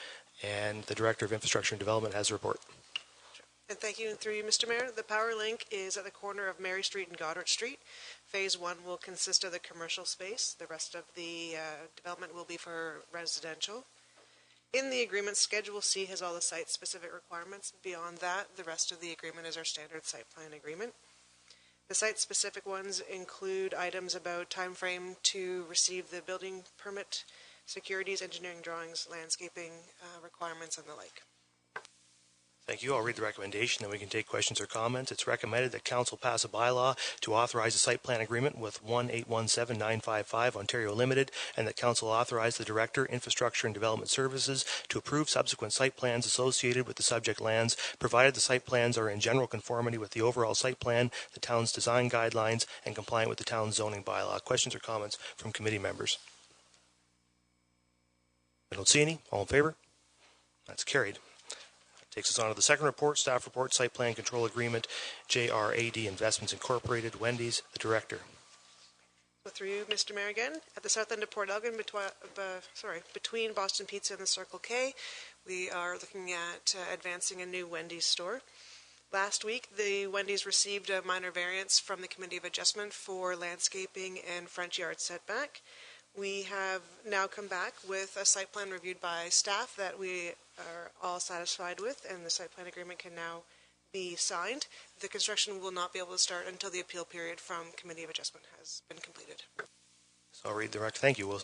and the Director of Infrastructure and Development has a report. And thank you, and through you, Mr. Mayor. The power link is at the corner of Mary Street and Goddard Street. Phase 1 will consist of the commercial space. The rest of the development will be for residential. In the agreement, Schedule C has all the site-specific requirements. Beyond that, the rest of the agreement is our standard site plan agreement. The site-specific ones include items about time frame to receive the building permit, securities, engineering drawings, landscaping requirements, and the like. Thank you. I'll read the recommendation, then we can take questions or comments. It's recommended that Council pass a bylaw to authorize a site plan agreement with 1817955 Ontario Limited, and that Council authorize the Director, Infrastructure and Development Services to approve subsequent site plans associated with the subject lands, provided the site plans are in general conformity with the overall site plan, the town's design guidelines, and compliant with the town's zoning bylaw. Questions or comments from committee members? I don't see any. All in favor? That's carried. Takes us on to the second report, staff report, site plan control agreement, JRAD Investments Incorporated. Wendy's the director. So through you, Mr. Mayor, again, at the south end of Port Elgin, between Boston Pizza and the Circle K, we are looking at advancing a new Wendy's store. Last week, the Wendy's received a minor variance from the Committee of Adjustment for landscaping and front yard setback. We have now come back with a site plan reviewed by staff that we are all satisfied with, and the site plan agreement can now be signed. The construction will not be able to start until the appeal period from Committee of Adjustment has been completed. So I'll read the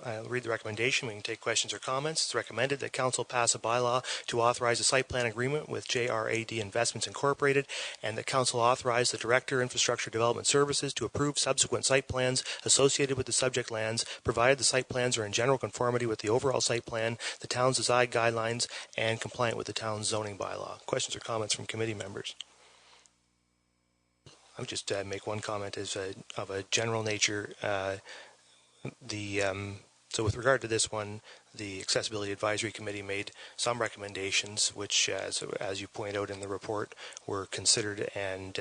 I'll read the recommendation. We can take questions or comments. It's recommended that Council pass a bylaw to authorize a site plan agreement with JRAD Investments Incorporated, and that Council authorize the Director, Infrastructure Development Services to approve subsequent site plans associated with the subject lands, provided the site plans are in general conformity with the overall site plan, the town's design guidelines, and compliant with the town's zoning bylaw. Questions or comments from committee members? I would just make one comment of a general nature. So with regard to this one, the Accessibility Advisory Committee made some recommendations which, as you point out in the report, were considered and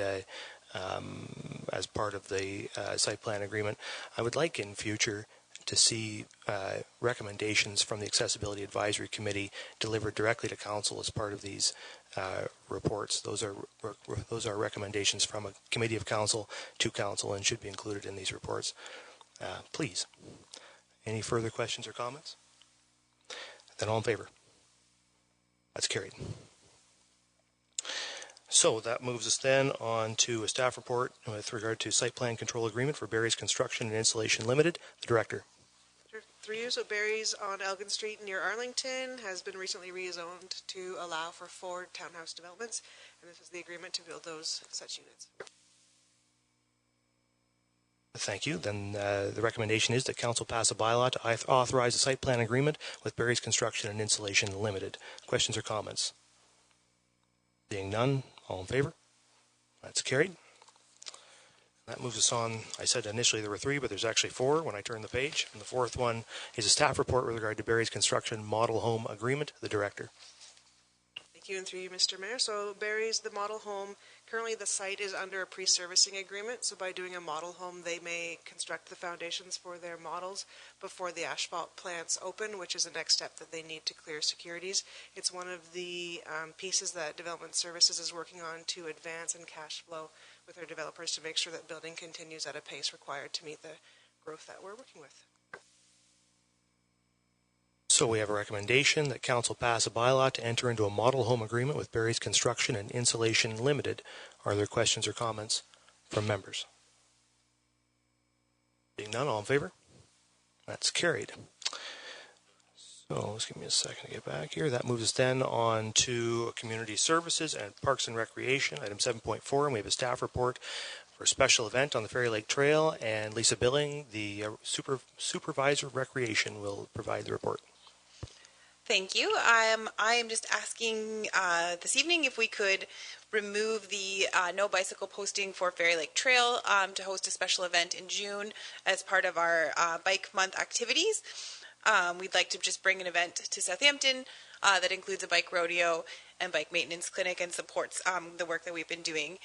as part of the site plan agreement. I would like in future to see recommendations from the Accessibility Advisory Committee delivered directly to Council as part of these reports. Those are recommendations from a committee of Council to Council and should be included in these reports. Please. Any further questions or comments? Then all in favor? That's carried. So that moves us then on to a staff report with regard to site plan control agreement for Barry's Construction and Installation Limited. The Director. Through you, so Barry's on Elgin Street near Arlington has been recently rezoned to allow for 4 townhouse developments, and this is the agreement to build those such units. Thank you. Then the recommendation is that Council pass a bylaw to authorize a site plan agreement with Barry's Construction and Installation Limited. Questions or comments? Being none, all in favor? That's carried. That moves us on. I said initially there were 3, but there's actually 4 when I turn the page. And the fourth one is a staff report with regard to Barry's Construction Model Home Agreement. The Director. Thank you, and through you, Mr. Mayor. So Barry's the model home. Currently the site is under a pre-servicing agreement, so by doing a model home they may construct the foundations for their models before the asphalt plants open, which is the next step that they need to clear securities. It's one of the pieces that Development Services is working on to advance and cash flow with our developers to make sure that building continues at a pace required to meet the growth that we're working with. So we have a recommendation that Council pass a bylaw to enter into a model home agreement with Barry's Construction and Installation Limited. Are there questions or comments from members? Being none, all in favor? That's carried. So let's give me a second to get back here. That moves us then on to Community Services and Parks and Recreation, item 7.4, and we have a staff report for a special event on the Fairy Lake Trail, and Lisa Billing, the Supervisor of Recreation, will provide the report. Thank you. I am just asking this evening if we could remove the no bicycle posting for Fairy Lake Trail to host a special event in June as part of our Bike Month activities. We'd like to just bring an event to Southampton that includes a bike rodeo and bike maintenance clinic and supports the work that we've been doing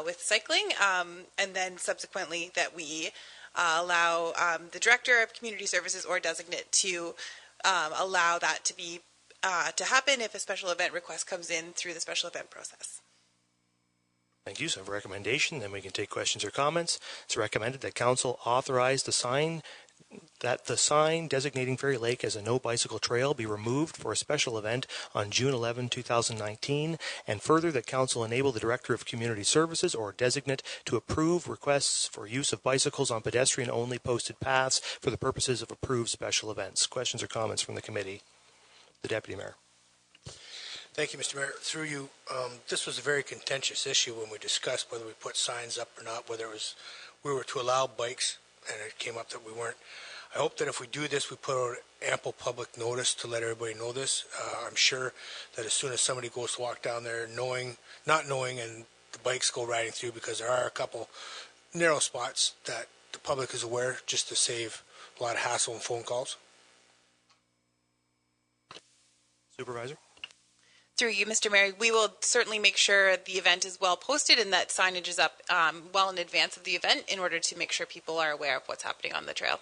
with cycling. And then subsequently that we allow the Director of Community Services or designate to allow that to be to happen if a special event request comes in through the special event process. Thank you. So I have a recommendation, then we can take questions or comments. It's recommended that Council authorize the sign designating Fairy Lake as a no bicycle trail be removed for a special event on June 11, 2019, and further that Council enable the Director of Community Services or designate to approve requests for use of bicycles on pedestrian-only posted paths for the purposes of approved special events. Questions or comments from the committee? The Deputy Mayor. Thank you, Mr. Mayor. Through you, this was a very contentious issue when we discussed whether we put signs up or not, whether we were to allow bikes, and it came up that we weren't. I hope that if we do this, we put out ample public notice to let everybody know this. I'm sure that as soon as somebody goes to walk down there, not knowing, and the bikes go riding through, because there are a couple narrow spots that the public is aware, just to save a lot of hassle and phone calls. Supervisor? Through you, Mr. Mayor, we will certainly make sure the event is well posted and that signage is up well in advance of the event in order to make sure people are aware of what's happening on the trail.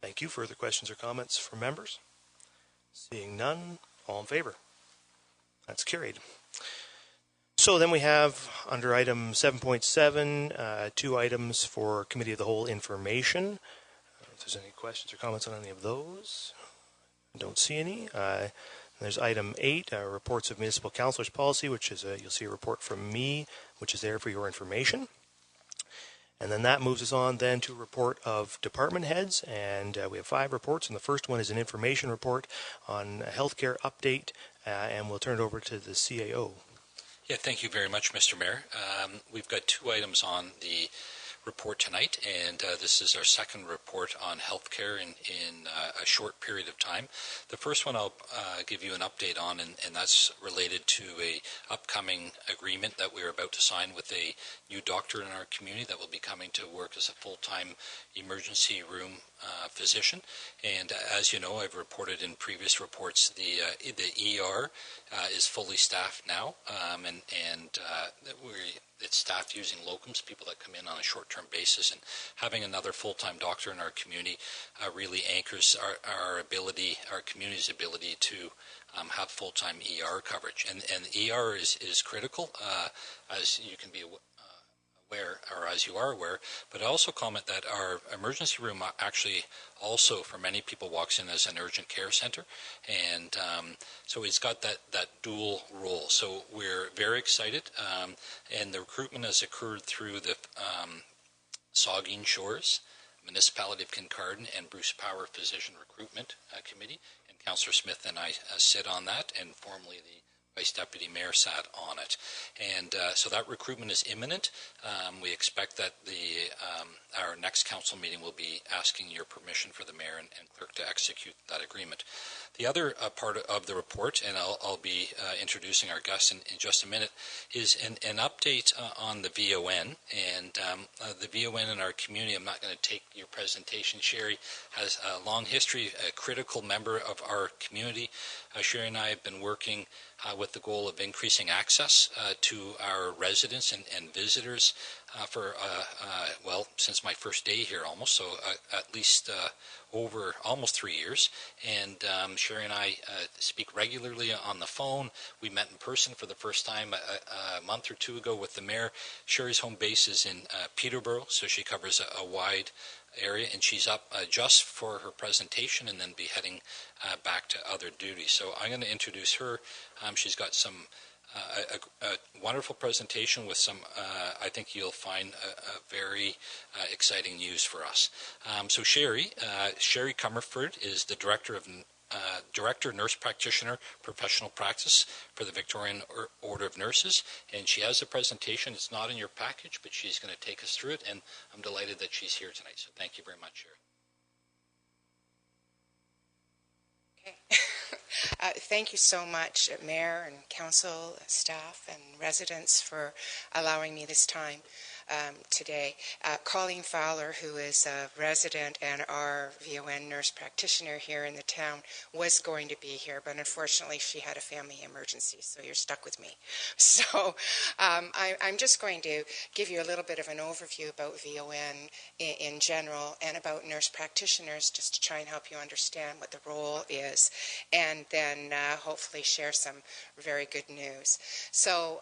Thank you. Further questions or comments from members? Seeing none, all in favor? That's carried. So then we have, under item 7.7, 2 items for Committee of the Whole information. If there's any questions or comments on any of those, I don't see any. There's item 8, reports of municipal councilors policy, which is you'll see a report from me, which is there for your information. And then that moves us on then to a report of department heads, and we have 5 reports, and the first one is an information report on a healthcare update, and we'll turn it over to the CAO. Yeah, thank you very much, Mr. Mayor. We've got 2 items on the report tonight, and this is our second report on healthcare in a short period of time. The first one I'll give you an update on, and that's related to a upcoming agreement that we're about to sign with a new doctor in our community that will be coming to work as a full-time emergency room physician. And as you know, I've reported in previous reports, the ER is fully staffed now, and it's staffed using locums, people that come in on a short-term basis, and having another full-time doctor in our community really anchors our ability, our community's ability to have full-time ER coverage. And ER is critical, as you can be aware, or as you are aware, but I also comment that our emergency room actually also, for many people, walks in as an urgent care center, and so it's got that dual role. So we're very excited, and the recruitment has occurred through the Saugeen Shores, Municipality of Kincardine, and Bruce Power Physician Recruitment Committee, and Councillor Smith and I sit on that, and formally the Vice Deputy Mayor sat on it. And so that recruitment is imminent. We expect that our next council meeting will be asking your permission for the Mayor and Clerk to execute that agreement. The other part of the report, and I'll be introducing our guests in just a minute, is an update on the VON. And the VON in our community, I'm not going to take your presentation. Sherry has a long history, a critical member of our community. Sherry and I have been working with the goal of increasing access to our residents and visitors for, since my first day here almost, so at least over almost 3 years. And Sherry and I speak regularly on the phone. We met in person for the first time a month or 2 ago with the Mayor. Sherry's home base is in Peterborough, so she covers a wide area, and she's up just for her presentation and then be heading back to other duties. So I'm going to introduce her. She's got some a wonderful presentation with some, I think you'll find a very exciting news for us. So Sherry Comerford is the Director, Nurse Practitioner, Professional Practice for the Victorian Order of Nurses, and she has a presentation. It's not in your package, but she's going to take us through it, and I'm delighted that she's here tonight. So thank you very much, Sherry. Okay. Thank you so much, Mayor and Council, staff, and residents for allowing me this time. today. Colleen Fowler, who is a resident and our VON nurse practitioner here in the town, was going to be here, but unfortunately she had a family emergency, so you're stuck with me. So I'm just going to give you a little bit of an overview about VON in general and about nurse practitioners, just to try and help you understand what the role is, and then hopefully share some very good news. So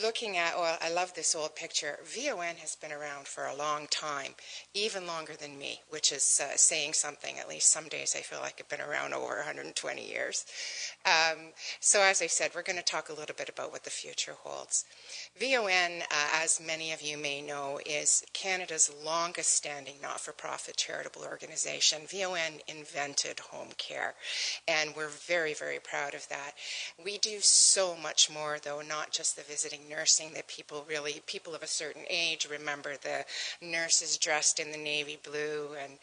looking at, well, I love this old picture. VON has been around for a long time, even longer than me, which is saying something. At least some days I feel like I've been around over 120 years. So as I said, we're going to talk a little bit about what the future holds. VON, as many of you may know, is Canada's longest standing not-for-profit charitable organization. VON invented home care, and we're very, very proud of that. We do so much more, though, not just the visiting nursing that people of a certain age remember, the nurses dressed in the navy blue and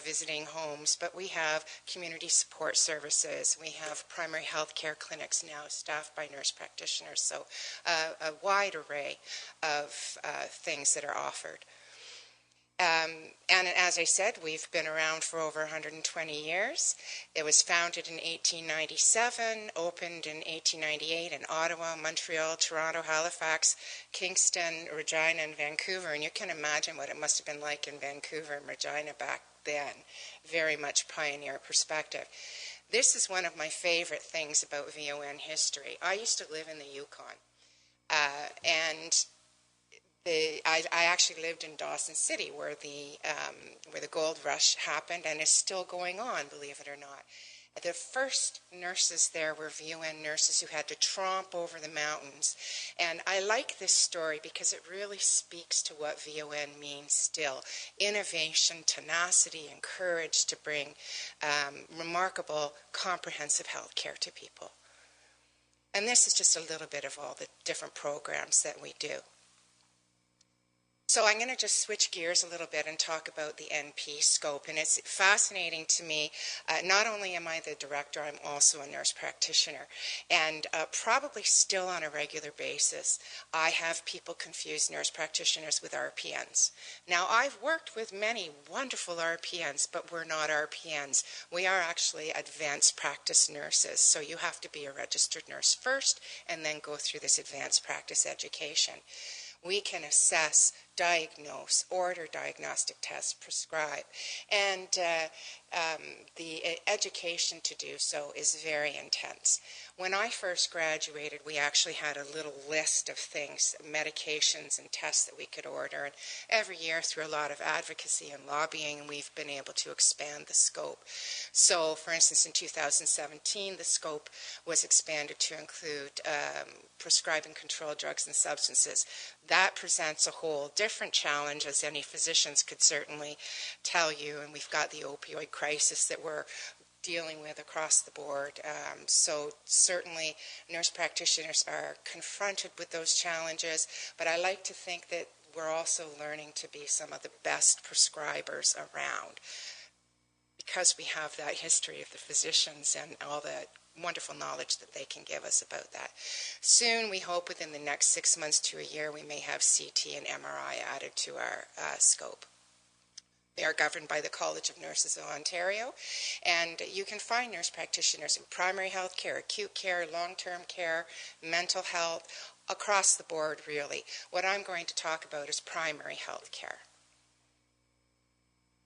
visiting homes, but we have community support services. We have primary health care clinics now staffed by nurse practitioners, so a wide array of things that are offered. And as I said, we've been around for over 120 years. It was founded in 1897, opened in 1898 in Ottawa, Montreal, Toronto, Halifax, Kingston, Regina, and Vancouver. And you can imagine what it must have been like in Vancouver and Regina back then. Very much pioneer perspective. This is one of my favorite things about VON history. I used to live in the Yukon, and I actually lived in Dawson City, where the gold rush happened and is still going on, believe it or not. The first nurses there were VON nurses who had to tromp over the mountains. And I like this story because it really speaks to what VON means still. Innovation, tenacity, and courage to bring remarkable, comprehensive health care to people. And this is just a little bit of all the different programs that we do. So I'm going to just switch gears a little bit and talk about the NP scope. And it's fascinating to me. Not only am I the director, I'm also a nurse practitioner. And probably still on a regular basis, I have people confuse nurse practitioners with RPNs. Now, I've worked with many wonderful RPNs, but we're not RPNs. We are actually advanced practice nurses. So you have to be a registered nurse first and then go through this advanced practice education. We can assess, diagnose, order diagnostic tests, prescribe, and the education to do so is very intense. When I first graduated, we actually had a little list of things, medications and tests that we could order, and every year through a lot of advocacy and lobbying, we've been able to expand the scope. So, for instance, in 2017, the scope was expanded to include prescribing controlled drugs and substances. That presents a whole different challenge, as any physicians could certainly tell you, and we've got the opioid crisis that we're dealing with across the board. So certainly nurse practitioners are confronted with those challenges, but I like to think that we're also learning to be some of the best prescribers around, because we have that history of the physicians and all the wonderful knowledge that they can give us about that. Soon, we hope within the next 6 months to a year, we may have CT and MRI added to our scope. They are governed by the College of Nurses of Ontario, and you can find nurse practitioners in primary health care, acute care, long-term care, mental health, across the board, really. What I'm going to talk about is primary health care.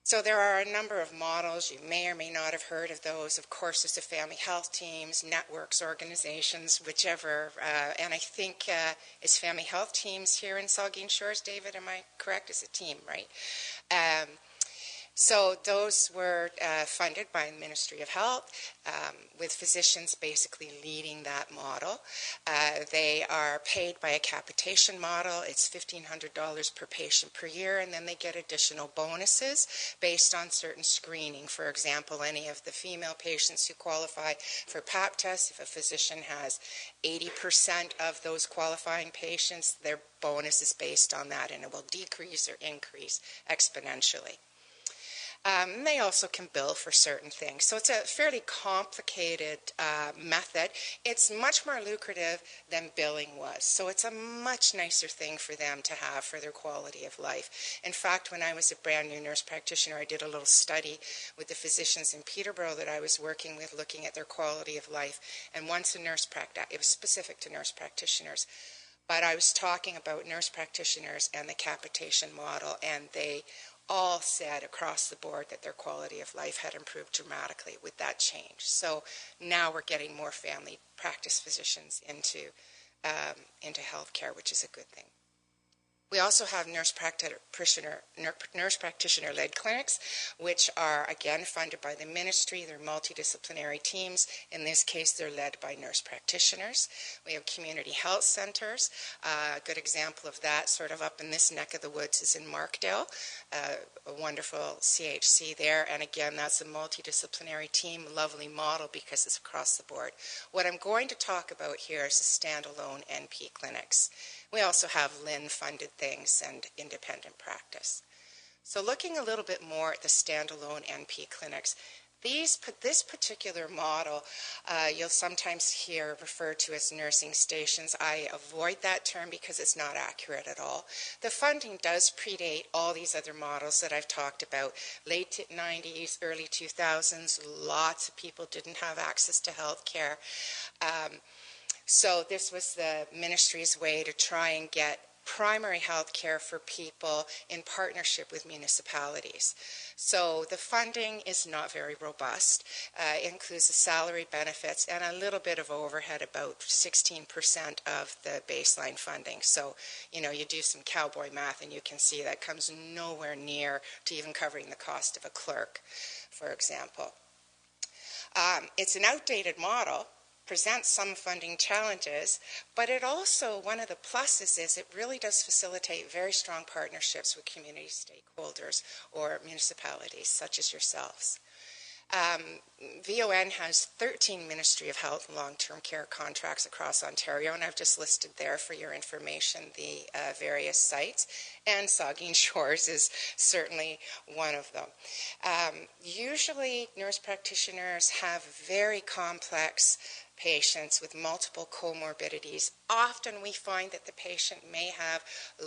So there are a number of models. You may or may not have heard of those. Of course, there's the family health teams, networks, organizations, whichever. And I think it's family health teams here in Saugeen Shores. David, am I correct? It's a team, right? So those were funded by the Ministry of Health, with physicians basically leading that model. They are paid by a capitation model. It's $1,500 per patient per year, and then they get additional bonuses based on certain screening. For example, any of the female patients who qualify for Pap tests, if a physician has 80% of those qualifying patients, their bonus is based on that, and it will decrease or increase exponentially. They also can bill for certain things. So it's a fairly complicated method. It's much more lucrative than billing was. So it's a much nicer thing for them to have for their quality of life. In fact, when I was a brand new nurse practitioner, I did a little study with the physicians in Peterborough that I was working with, looking at their quality of life. And once a nurse practitioner, it was specific to nurse practitioners, but I was talking about nurse practitioners and the capitation model, and they all said across the board that their quality of life had improved dramatically with that change. So now we're getting more family practice physicians into healthcare, which is a good thing. We also have nurse practitioner-led clinics, which are, again, funded by the ministry. They're multidisciplinary teams. In this case, they're led by nurse practitioners. We have community health centers. A good example of that, sort of up in this neck of the woods, is in Markdale, a wonderful CHC there. And again, that's a multidisciplinary team, lovely model because it's across the board. What I'm going to talk about here is the standalone NP clinics. We also have LIN-funded things and independent practice. So looking a little bit more at the standalone NP clinics, this particular model you'll sometimes hear referred to as nursing stations. I avoid that term because it's not accurate at all. The funding does predate all these other models that I've talked about. Late 90s, early 2000s, lots of people didn't have access to health care. So this was the ministry's way to try and get primary health care for people in partnership with municipalities. So the funding is not very robust. It includes the salary benefits and a little bit of overhead, about 16% of the baseline funding. So, you know, you do some cowboy math and you can see that comes nowhere near to even covering the cost of a clerk, for example. It's an outdated model, presents some funding challenges, but it also, one of the pluses is it really does facilitate very strong partnerships with community stakeholders or municipalities such as yourselves. VON has 13 Ministry of Health and Long-Term Care contracts across Ontario, and I've just listed there for your information the various sites, and Saugeen Shores is certainly one of them. Usually nurse practitioners have very complex patients with multiple comorbidities. Often we find that the patient may have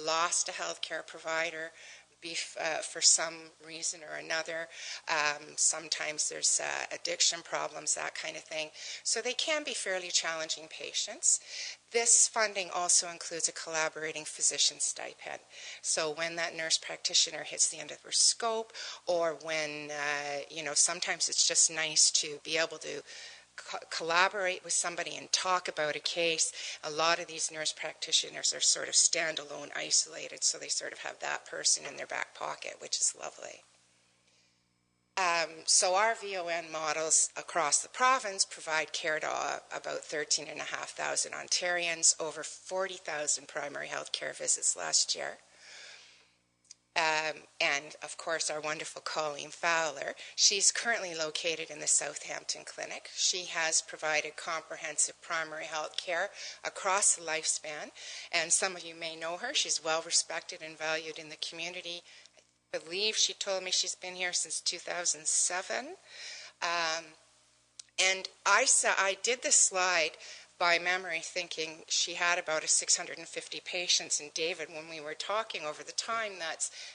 lost a healthcare provider for some reason or another. Sometimes there's addiction problems, that kind of thing. So they can be fairly challenging patients. This funding also includes a collaborating physician stipend. So when that nurse practitioner hits the end of her scope, or when, you know, sometimes it's just nice to be able to collaborate with somebody and talk about a case. A lot of these nurse practitioners are sort of standalone, isolated, so they sort of have that person in their back pocket, which is lovely. So our VON models across the province provide care to about 13,500 Ontarians, over 40,000 primary health care visits last year. And, of course, our wonderful Colleen Fowler. She's currently located in the Southampton Clinic. She has provided comprehensive primary health care across the lifespan, and some of you may know her. She's well respected and valued in the community. I believe she told me she's been here since 2007. And I did this slide by memory, thinking she had about 650 patients. And David, when we were talking over the time,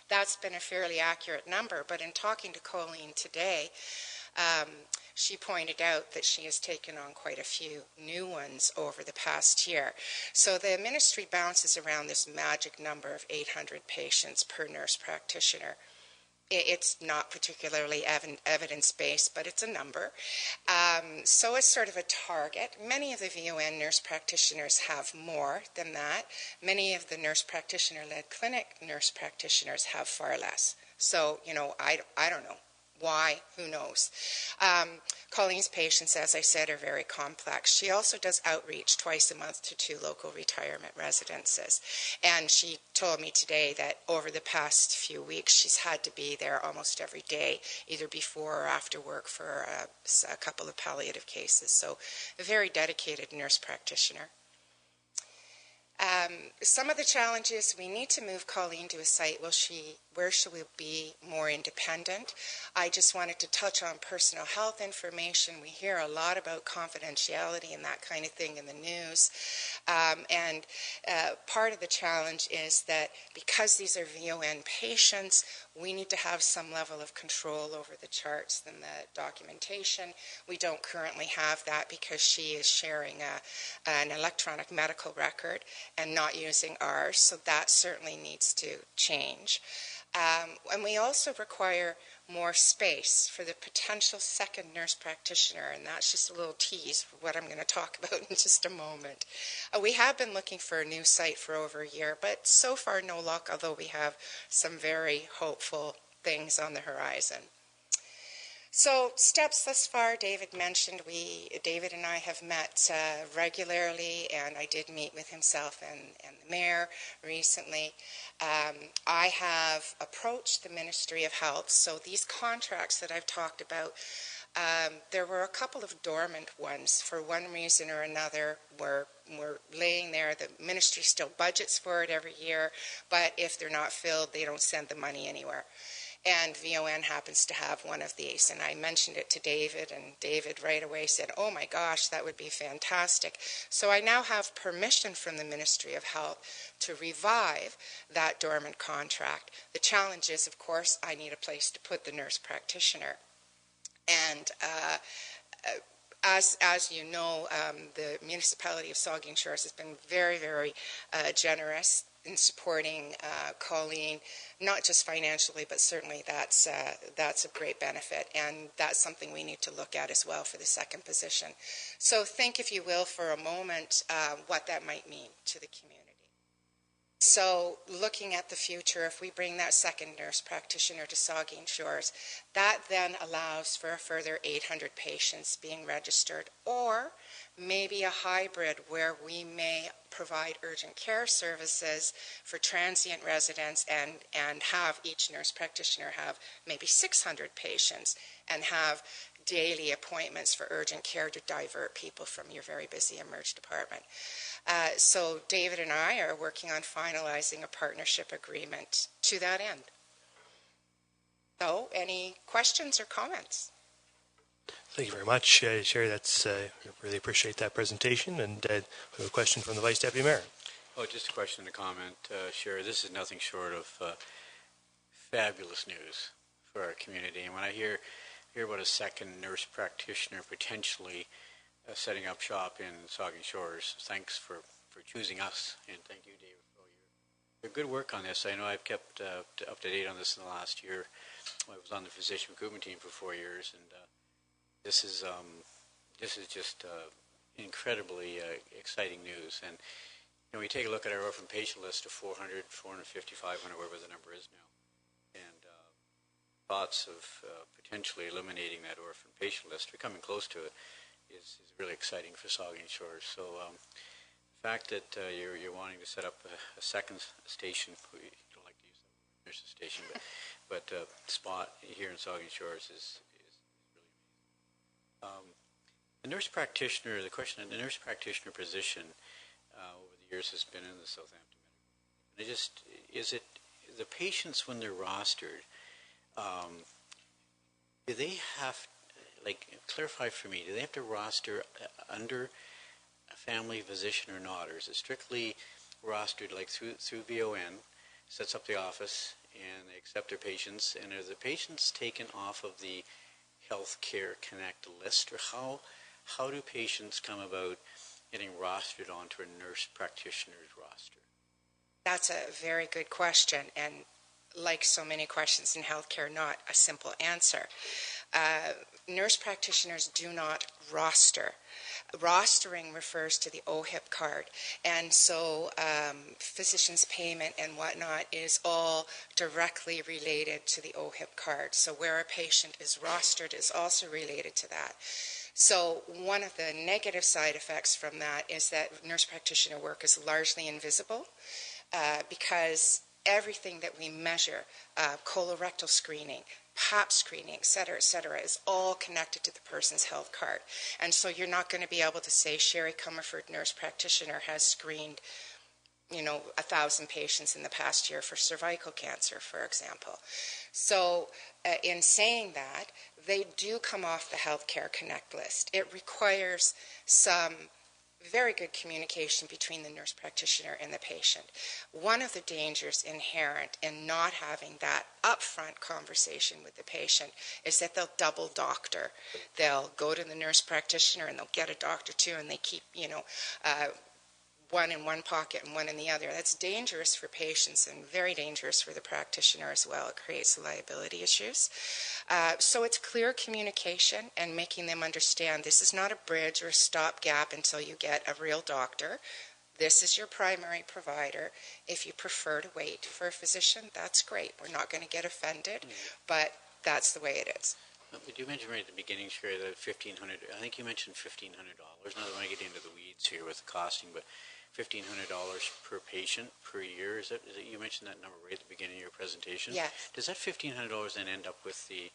that's been a fairly accurate number. But in talking to Colleen today, she pointed out that she has taken on quite a few new ones over the past year. So the ministry bounces around this magic number of 800 patients per nurse practitioner. It's not particularly evidence-based, but it's a number. So it's sort of a target. Many of the VON nurse practitioners have more than that. Many of the nurse practitioner-led clinic nurse practitioners have far less. So, you know, I don't know. Why? Who knows? Colleen's patients, as I said, are very complex. She also does outreach twice a month to 2 local retirement residences. And she told me today that over the past few weeks, she's had to be there almost every day, either before or after work for a couple of palliative cases. So a very dedicated nurse practitioner. Some of the challenges, we need to move Colleen to a site where she will be more independent. I just wanted to touch on personal health information. We hear a lot about confidentiality and that kind of thing in the news. And part of the challenge is that because these are VON patients, we need to have some level of control over the charts and the documentation. We don't currently have that because she is sharing an electronic medical record and not using ours, so that certainly needs to change. And we also require more space for the potential second nurse practitioner, and that's just a little tease for what I'm going to talk about in just a moment. We have been looking for a new site for over a year, but so far no luck, although we have some very hopeful things on the horizon. So steps thus far, David mentioned, David and I have met regularly, and I did meet with himself and the mayor recently. I have approached the Ministry of Health, so these contracts that I've talked about, there were a couple of dormant ones for one reason or another. We're laying there. The ministry still budgets for it every year, but if they're not filled, they don't send the money anywhere. And VON happens to have one of these. And I mentioned it to David, and David right away said, oh my gosh, that would be fantastic. So I now have permission from the Ministry of Health to revive that dormant contract. The challenge is, of course, I need a place to put the nurse practitioner. And as you know, the municipality of Saugeen Shores has been very, very generous in supporting Colleen, not just financially, but certainly that's a great benefit, and that's something we need to look at as well for the second position. So think, if you will, for a moment, what that might mean to the community. So looking at the future, if we bring that second nurse practitioner to Saugeen Shores, that then allows for a further 800 patients being registered, or maybe a hybrid where we may provide urgent care services for transient residents and have each nurse practitioner have maybe 600 patients and have daily appointments for urgent care to divert people from your very busy emerge department. So David and I are working on finalizing a partnership agreement to that end. So any questions or comments? Thank you very much, Sherry. Really appreciate that presentation. And we have a question from the Vice Deputy Mayor. Oh, just a question and a comment, Sherry. This is nothing short of fabulous news for our community. And when I hear about a second nurse practitioner potentially setting up shop in Saugeen Shores, thanks for choosing us, and thank you, David, for all your good work on this. I know I've kept up to date on this in the last year. I was on the physician recruitment team for 4 years, and this is just incredibly exciting news. And we take a look at our orphan patient list of 400, 450, 500, whatever the number is now, and thoughts of potentially eliminating that orphan patient list, or coming close to it, is really exciting for Saugeen Shores. So the fact that you're wanting to set up a second station, we don't like to use that nurse's station, but spot here in Saugeen Shores is really amazing. The nurse practitioner, the question of the nurse practitioner position over the years has been in the Southampton Medical. Is it the patients when they're rostered? Do they have, clarify for me, do they have to roster under a family physician or not, or is it strictly rostered through VON, sets up the office, and they accept their patients, and are the patients taken off of the Healthcare Connect list, or how do patients come about getting rostered onto a nurse practitioner's roster? That's a very good question, and like so many questions in healthcare, not a simple answer. Nurse practitioners do not roster. Rostering refers to the OHIP card, and so physicians' payment and whatnot is all directly related to the OHIP card. So where a patient is rostered is also related to that. So one of the negative side effects from that is that nurse practitioner work is largely invisible because everything that we measure, colorectal screening, Pap screening, et cetera, is all connected to the person's health card. And so you're not going to be able to say Sherry Comerford, nurse practitioner, has screened 1,000 patients in the past year for cervical cancer, for example. So in saying that, they do come off the Healthcare Connect list. It requires some very good communication between the nurse practitioner and the patient. One of the dangers inherent in not having that upfront conversation with the patient is that they'll double doctor. They'll go to the nurse practitioner and they'll get a doctor too, and they keep, one in one pocket and one in the other. That's dangerous for patients and very dangerous for the practitioner as well. It creates liability issues. So it's clear communication and making them understand this is not a bridge or a stopgap until you get a real doctor. This is your primary provider. If you prefer to wait for a physician, that's great. We're not going to get offended, but that's the way it is. But you mentioned right at the beginning, Sherry, that $1,500. I think you mentioned $1,500. Now, I don't want to get into the weeds here with the costing, but $1,500 per patient per year. Is that you mentioned that number right at the beginning of your presentation? Yeah. Does that $1,500 then end up with the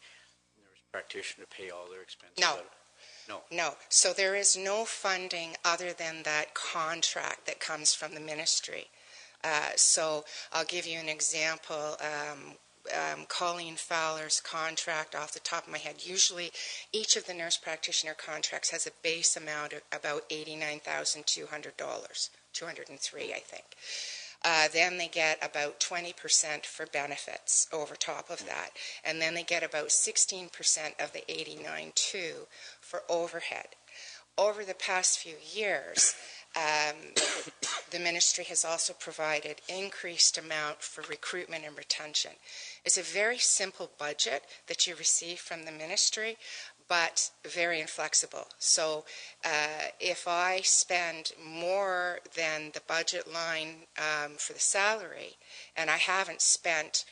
nurse practitioner to pay all their expenses? No. No. So there is no funding other than that contract that comes from the ministry. So I'll give you an example. Colleen Fowler's contract off the top of my head. Usually each of the nurse practitioner contracts has a base amount of about $89,200, $203, I think. Then they get about 20% for benefits over top of that. And then they get about 16% of the $89,200 for overhead. Over the past few years, the ministry has also provided increased amount for recruitment and retention. It's a very simple budget that you receive from the ministry, but very inflexible. So if I spend more than the budget line for the salary, and I haven't spent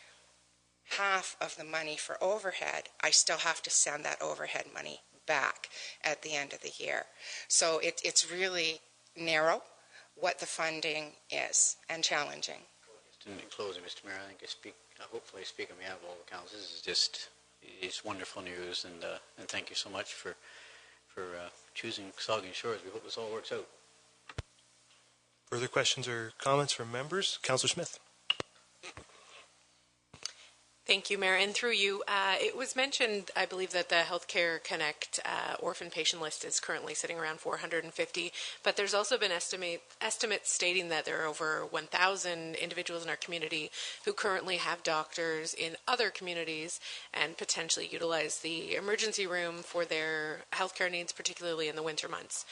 half of the money for overhead, I still have to send that overhead money back at the end of the year. So it's really narrow what the funding is and challenging. In closing, Mr. Mayor, I think hopefully I speak on behalf of all the councils. This is just it's wonderful news, and thank you so much for choosing Saugeen Shores. We hope this all works out. Further questions or comments from members? Councillor Smith. Thank you, Mayor. And through you, it was mentioned, I believe, that the Healthcare Connect orphan patient list is currently sitting around 450, but there's also been estimates stating that there are over 1,000 individuals in our community who currently have doctors in other communities and potentially utilize the emergency room for their healthcare needs, particularly in the winter months.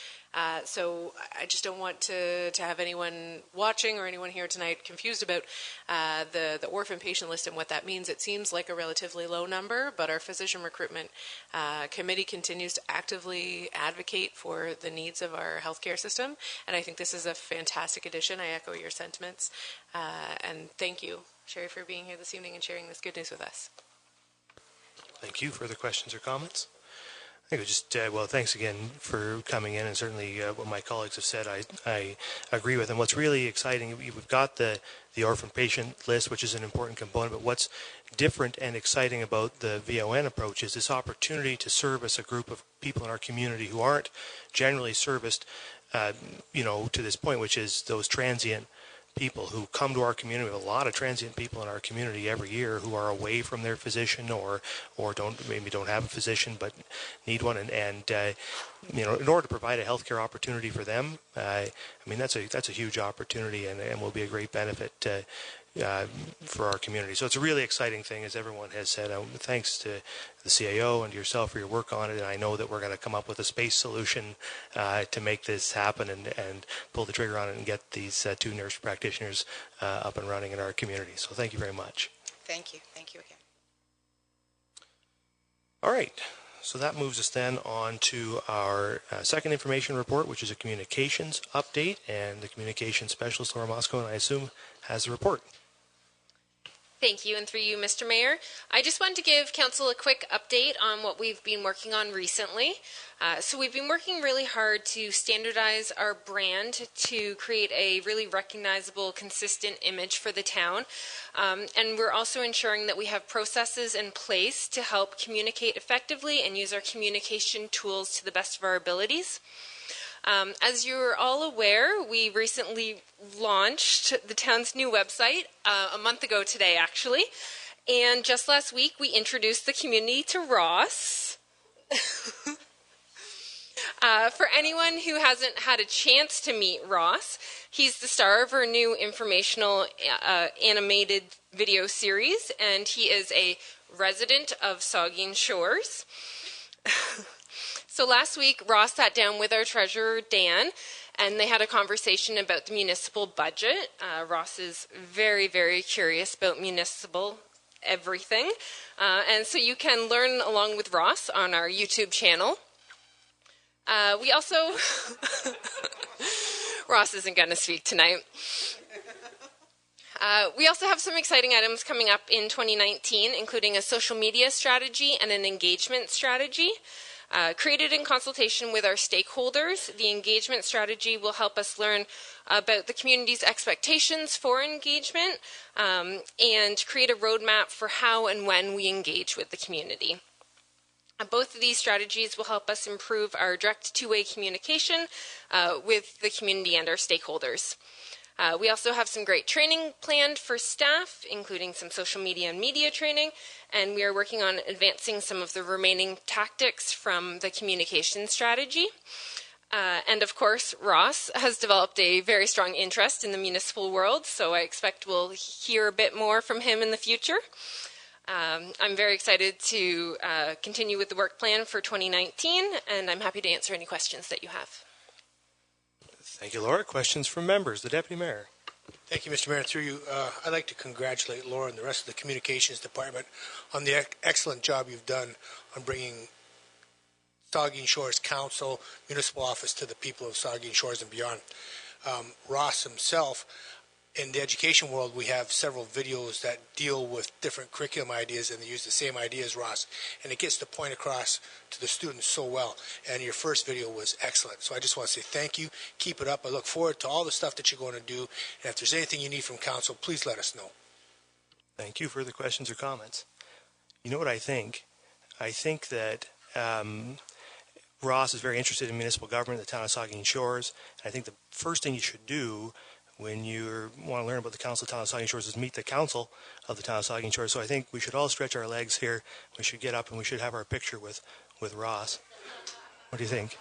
So I just don't want to have anyone watching or anyone here tonight confused about the orphan patient list and what that means. It seems like a relatively low number, but our physician recruitment committee continues to actively advocate for the needs of our healthcare system, and I think this is a fantastic addition. I echo your sentiments, and thank you, Sherry, for being here this evening and sharing this good news with us. Thank you. Further questions or comments? I think just, well, thanks again for coming in, and certainly what my colleagues have said, I agree with. And what's really exciting, we've got the orphan patient list, which is an important component, but what's different and exciting about the VON approach is this opportunity to service a group of people in our community who aren't generally serviced, to this point, which is those transient people who come to our community. We have a lot of transient people in our community every year who are away from their physician or maybe don't have a physician but need one, and in order to provide a healthcare opportunity for them, that's a huge opportunity and will be a great benefit for our community. So it's a really exciting thing, as everyone has said. Thanks to the CAO and to yourself for your work on it, and I know that we're going to come up with a space solution to make this happen and pull the trigger on it and get these 2 nurse practitioners up and running in our community. So thank you very much. Thank you. Thank you again. All right. So that moves us then on to our second information report, which is a communications update, and the communications specialist, Laura Moscow, and I assume has the report. Thank you, and through you, Mr. Mayor. I just wanted to give Council a quick update on what we've been working on recently. So we've been working really hard to standardize our brand to create a really recognizable, consistent image for the town. And we're also ensuring that we have processes in place to help communicate effectively and use our communication tools to the best of our abilities. As you're all aware, we recently launched the town's new website a month ago today, actually. And just last week, we introduced the community to Ross. For anyone who hasn't had a chance to meet Ross, he's the star of our new informational animated video series, and he is a resident of Saugeen Shores. So last week, Ross sat down with our treasurer, Dan, and they had a conversation about the municipal budget. Ross is very, very curious about municipal everything. And so you can learn along with Ross on our YouTube channel. We also... Ross isn't going to speak tonight. We also have some exciting items coming up in 2019, including a social media strategy and an engagement strategy. Created in consultation with our stakeholders, the engagement strategy will help us learn about the community's expectations for engagement and create a roadmap for how and when we engage with the community. Both of these strategies will help us improve our direct two-way communication with the community and our stakeholders. We also have some great training planned for staff, including some social media and media training, and we are working on advancing some of the remaining tactics from the communication strategy. And of course, Ross has developed a very strong interest in the municipal world, so I expect we'll hear a bit more from him in the future. I'm very excited to continue with the work plan for 2019, and I'm happy to answer any questions that you have. Thank you, Laura. Questions from members? The Deputy Mayor. Thank you, Mr. Mayor. Through you, I'd like to congratulate Laura and the rest of the Communications Department on the excellent job you've done on bringing Saugeen Shores Council, municipal office to the people of Saugeen Shores and beyond. Ross himself, in the education world, we have several videos that deal with different curriculum ideas, and they use the same idea as Ross, and it gets the point across to the students so well. And your first video was excellent, so I just want to say thank you. Keep it up. I look forward to all the stuff that you're going to do, and if there's anything you need from council, please let us know. Thank you. Further questions or comments? You know what I think? I think that Ross is very interested in municipal government, the town of Saugeen Shores. I think the first thing you should do when you want to learn about the council of the town of Saugeen Shores is meet the council of the town of Saugeen Shores. So I think we should all stretch our legs here. We should get up and we should have our picture with Ross. What do you think?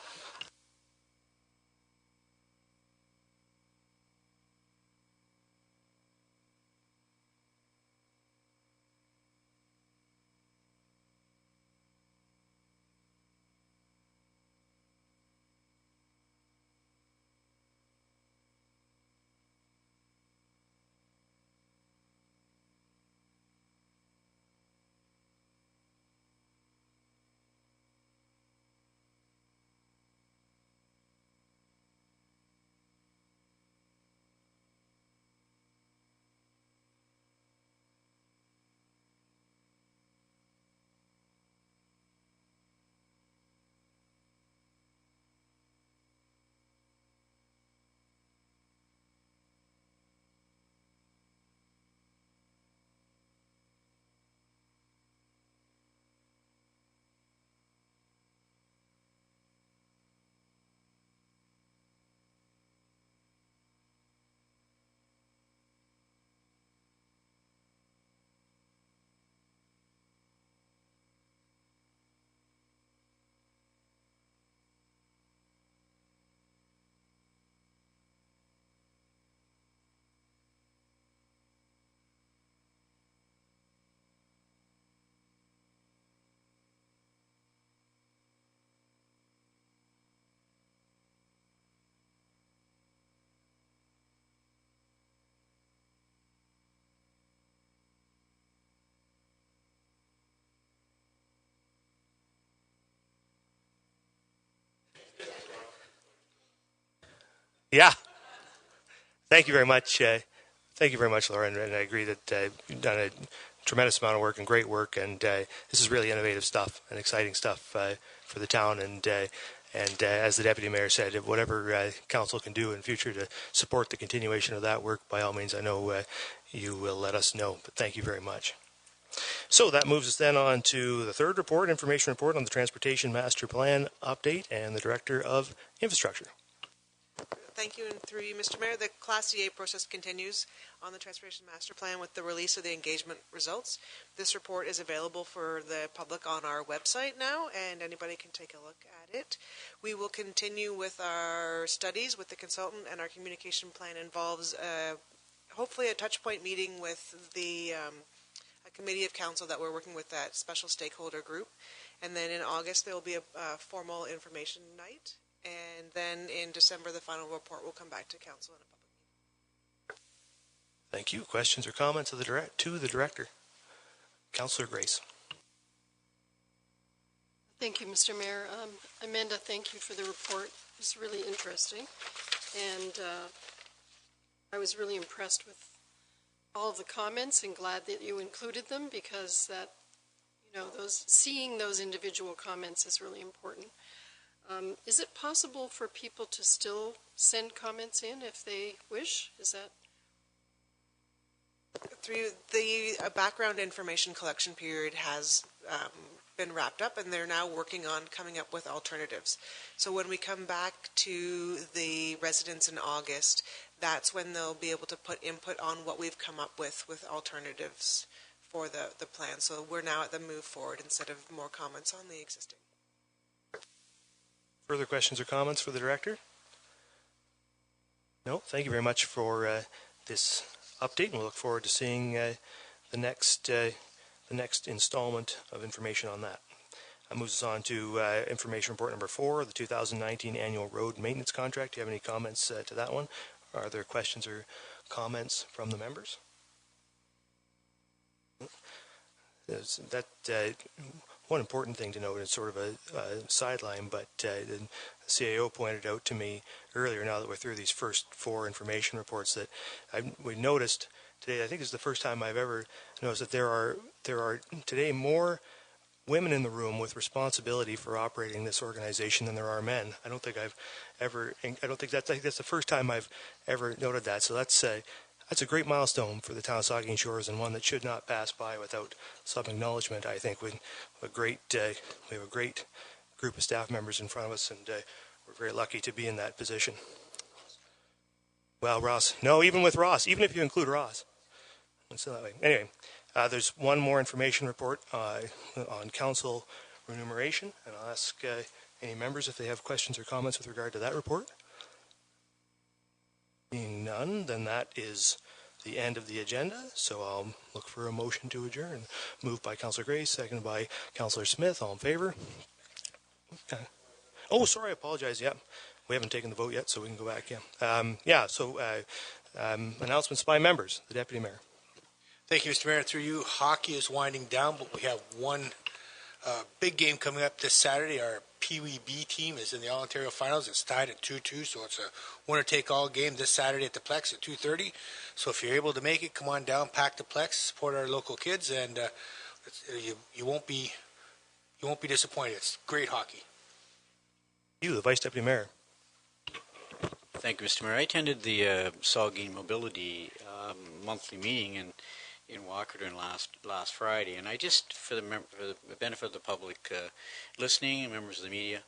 Yeah. Thank you very much. Thank you very much, Laura. And I agree that you've done a tremendous amount of work and great work. And this is really innovative stuff and exciting stuff for the town. And as the Deputy Mayor said, whatever council can do in future to support the continuation of that work, by all means, I know you will let us know. But thank you very much. So that moves us then on to the third report, information report on the Transportation Master Plan update and the Director of Infrastructure. Thank you, and through you, Mr. Mayor, the Class EA process continues on the Transportation Master Plan with the release of the engagement results. This report is available for the public on our website now, and anybody can take a look at it. We will continue with our studies with the consultant, and our communication plan involves hopefully a touch point meeting with the a committee of council that we're working with, that special stakeholder group. And then in August, there will be a formal information night. And then in December, the final report will come back to council in a public meeting. Thank you. Questions or comments to the director? Councillor Grace. Thank you, Mr. Mayor. Amanda, thank you for the report. It was really interesting. And I was really impressed with all of the comments and glad that you included them, because that, you know, seeing those individual comments is really important. Is it possible for people to still send comments in if they wish? Is that? Through the background information collection period has been wrapped up, and they're now working on coming up with alternatives. So when we come back to the residents in August, that's when they'll be able to put input on what we've come up with alternatives for the plan. So we're now at the move forward instead of more comments on the existing. Further questions or comments for the director? No? Thank you very much for this update, and we'll look forward to seeing the next installment of information on that. That moves us on to information report number 4, the 2019 annual road maintenance contract. Do you have any comments to that one? Are there questions or comments from the members? One important thing to note, is sort of a sideline, but the CAO pointed out to me earlier, now that we're through these first 4 information reports, that we noticed today, I think this is the first time I've ever noticed that there are today more women in the room with responsibility for operating this organization than there are men. I think that's the first time I've ever noted that. So that's a great milestone for the town of Saugeen Shores, and one that should not pass by without some acknowledgement. I think we have a great group of staff members in front of us, and we're very lucky to be in that position. Well, Ross, no, even with Ross, even if you include Ross. So that way. Anyway, there's one more information report on council remuneration, and I'll ask any members if they have questions or comments with regard to that report. Being none, then that is the end of the agenda, so I'll look for a motion to adjourn. Moved by Councillor Grace, seconded by Councillor Smith. All in favor? Oh, sorry, I apologize. Yeah, we haven't taken the vote yet, so we can go back. Announcements by members. The Deputy Mayor. Thank you, Mr. Mayor. Through you, hockey is winding down, but we have one big game coming up this Saturday. Our Pee Wee B team is in the All-Ontario Finals. It's tied at 2-2, so it's a winner-take-all game this Saturday at the Plex at 2:30. So if you're able to make it, come on down, pack the Plex, support our local kids, and you won't be disappointed. It's great hockey. You, the Vice Deputy Mayor. Thank you, Mr. Mayor. I attended the Saugeen Mobility monthly meeting in Walkerton last Friday, and I just, for the benefit of the public listening and members of the media,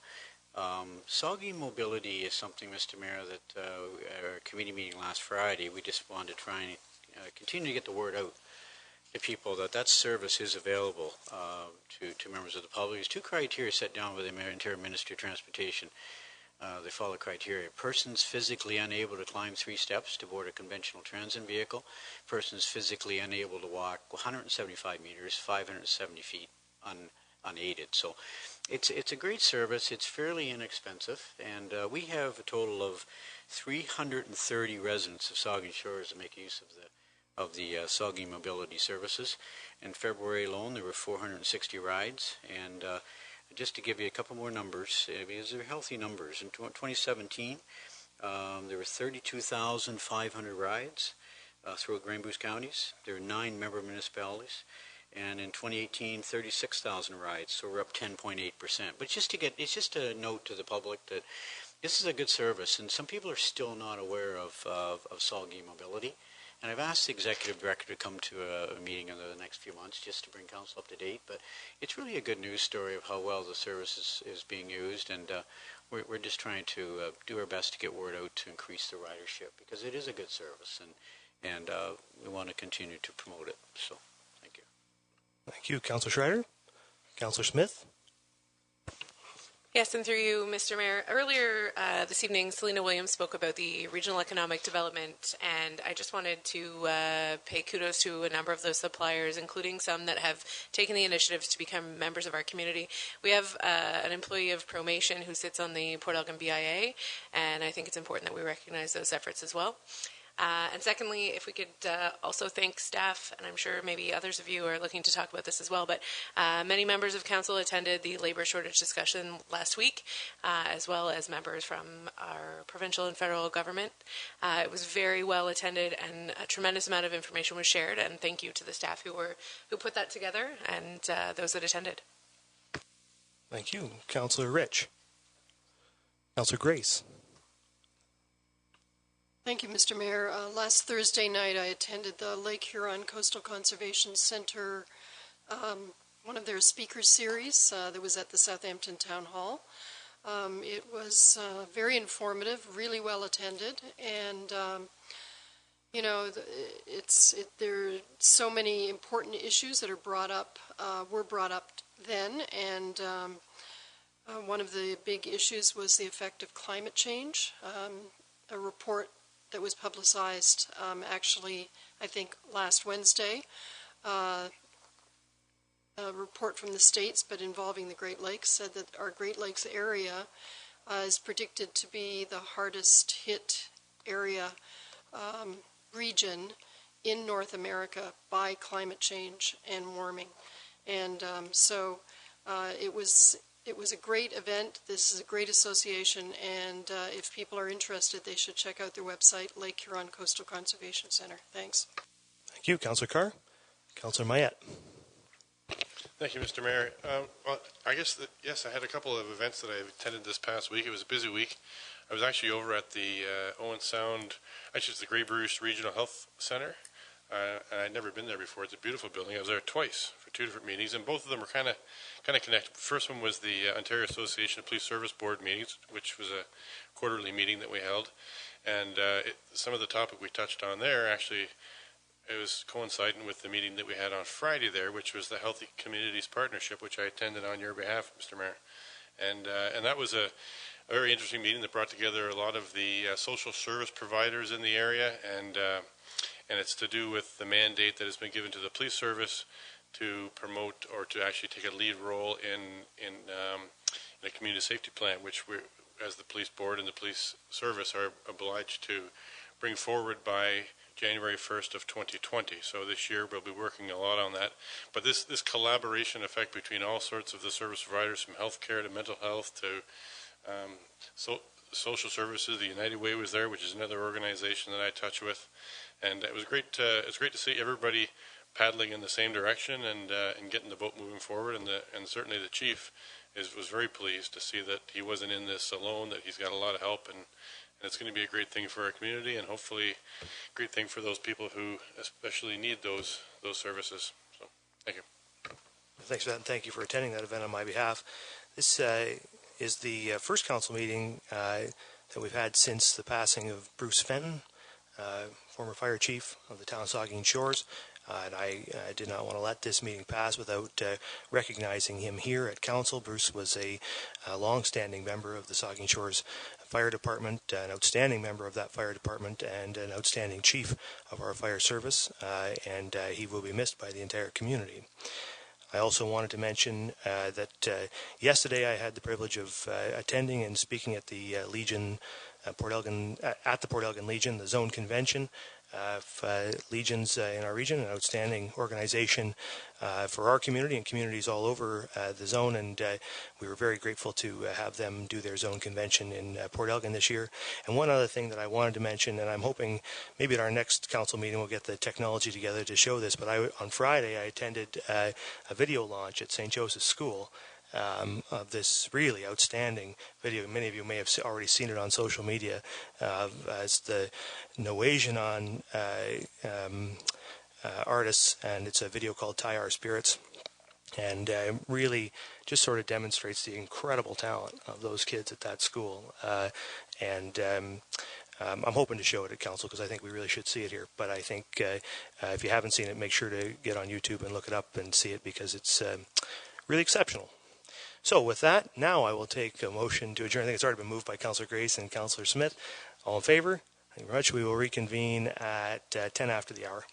Saugeen Mobility is something, Mr. Mayor, that our committee meeting last Friday, we just wanted to try and continue to get the word out to people that service is available to members of the public. There's 2 criteria set down by the Ontario Ministry of Transportation. They follow criteria. Persons physically unable to climb 3 steps to board a conventional transit vehicle. Persons physically unable to walk 175 meters, 570 feet unaided. So it's a great service. It's fairly inexpensive. And we have a total of 330 residents of Saugeen Shores that make use of the Saugeen Mobility services. In February alone, there were 460 rides. And just to give you a couple more numbers, because they're healthy numbers. In 2017, there were 32,500 rides throughout Grey-Boost counties. There are 9 member municipalities. And in 2018, 36,000 rides, so we're up 10.8%. But it's just a note to the public that this is a good service, and some people are still not aware of Saugeen Mobility. And I've asked the executive director to come to a meeting in the next few months just to bring council up to date. But it's really a good news story of how well the service is being used, and we're just trying to do our best to get word out to increase the ridership, because it is a good service, and we want to continue to promote it. So, thank you. Thank you, Councillor Schreider. Councillor Smith. Yes, and through you, Mr. Mayor. Earlier this evening, Selena Williams spoke about the regional economic development, and I just wanted to pay kudos to a number of those suppliers, including some that have taken the initiatives to become members of our community. We have an employee of Promation who sits on the Port Elgin BIA, and I think it's important that we recognize those efforts as well. And secondly, if we could also thank staff, and I'm sure maybe others of you are looking to talk about this as well, but many members of council attended the labour shortage discussion last week, as well as members from our provincial and federal government. It was very well attended, and a tremendous amount of information was shared, and thank you to the staff who put that together and those that attended. Thank you. Councillor Rich. Councillor Grace. Thank you, Mr. Mayor. Last Thursday night, I attended the Lake Huron Coastal Conservation Centre, one of their speaker series that was at the Southampton Town Hall. It was very informative, really well attended, and you know, there are so many important issues that are were brought up then, and one of the big issues was the effect of climate change. A report that was publicized actually, I think, last Wednesday. A report from the States, but involving the Great Lakes, said that our Great Lakes area is predicted to be the hardest hit area, region in North America by climate change and warming. And so it was a great event. This is a great association, and if people are interested, they should check out their website, Lake Huron Coastal Conservation Center. Thanks. Thank you, Councillor Carr. Councillor Mayette. Thank you, Mr. Mayor. Well, I guess yes, I had a couple of events that I attended this past week. It was a busy week. I was actually over at the Owen Sound, actually it's the Grey Bruce Regional Health Center. And I'd never been there before. It's a beautiful building. I was there twice for 2 different meetings, and both of them were kind of connected. The first one was the Ontario Association of Police Service Board meetings, which was a quarterly meeting that we held. And some of the topic we touched on there, actually, it was coinciding with the meeting that we had on Friday there, which was the Healthy Communities Partnership, which I attended on your behalf, Mr. Mayor. And that was a very interesting meeting that brought together a lot of the social service providers in the area, and it's to do with the mandate that has been given to the police service to promote or to actually take a lead role in a community safety plan, which we, as the police board and the police service, are obliged to bring forward by January 1st of 2020. So this year we'll be working a lot on that. But this collaboration effect between all sorts of the service providers, from healthcare to mental health to social services. The United Way was there, which is another organization that I touch with. And it was great. It's great to see everybody paddling in the same direction and getting the boat moving forward. And certainly the chief was very pleased to see that he wasn't in this alone. That he's got a lot of help, and it's going to be a great thing for our community, and hopefully a great thing for those people who especially need those services. So, thank you. Thanks for that, and thank you for attending that event on my behalf. This is the first council meeting that we've had since the passing of Bruce Fenton, former fire chief of the town of Saugeen Shores, and I did not want to let this meeting pass without recognizing him here at council. Bruce was a long-standing member of the Saugeen Shores Fire Department, an outstanding member of that fire department, and an outstanding chief of our fire service, and he will be missed by the entire community. I also wanted to mention that yesterday I had the privilege of attending and speaking at the Legion Port Elgin Legion, the Zone Convention of Legions in our region, an outstanding organization for our community and communities all over the zone, and we were very grateful to have them do their zone convention in Port Elgin this year. And one other thing that I wanted to mention, and I'm hoping maybe at our next council meeting we'll get the technology together to show this, but on Friday I attended a video launch at St. Joseph's School, of this really outstanding video. Many of you may have already seen it on social media as the Norwegian artists, and it's a video called Tie Our Spirits. And really just sort of demonstrates the incredible talent of those kids at that school. I'm hoping to show it at council because I think we really should see it here. But I think if you haven't seen it, make sure to get on YouTube and look it up and see it because it's really exceptional. So with that, now I will take a motion to adjourn. I think it's already been moved by Councillor Grace and Councillor Smith. All in favor? Thank you very much. We will reconvene at 10 after the hour.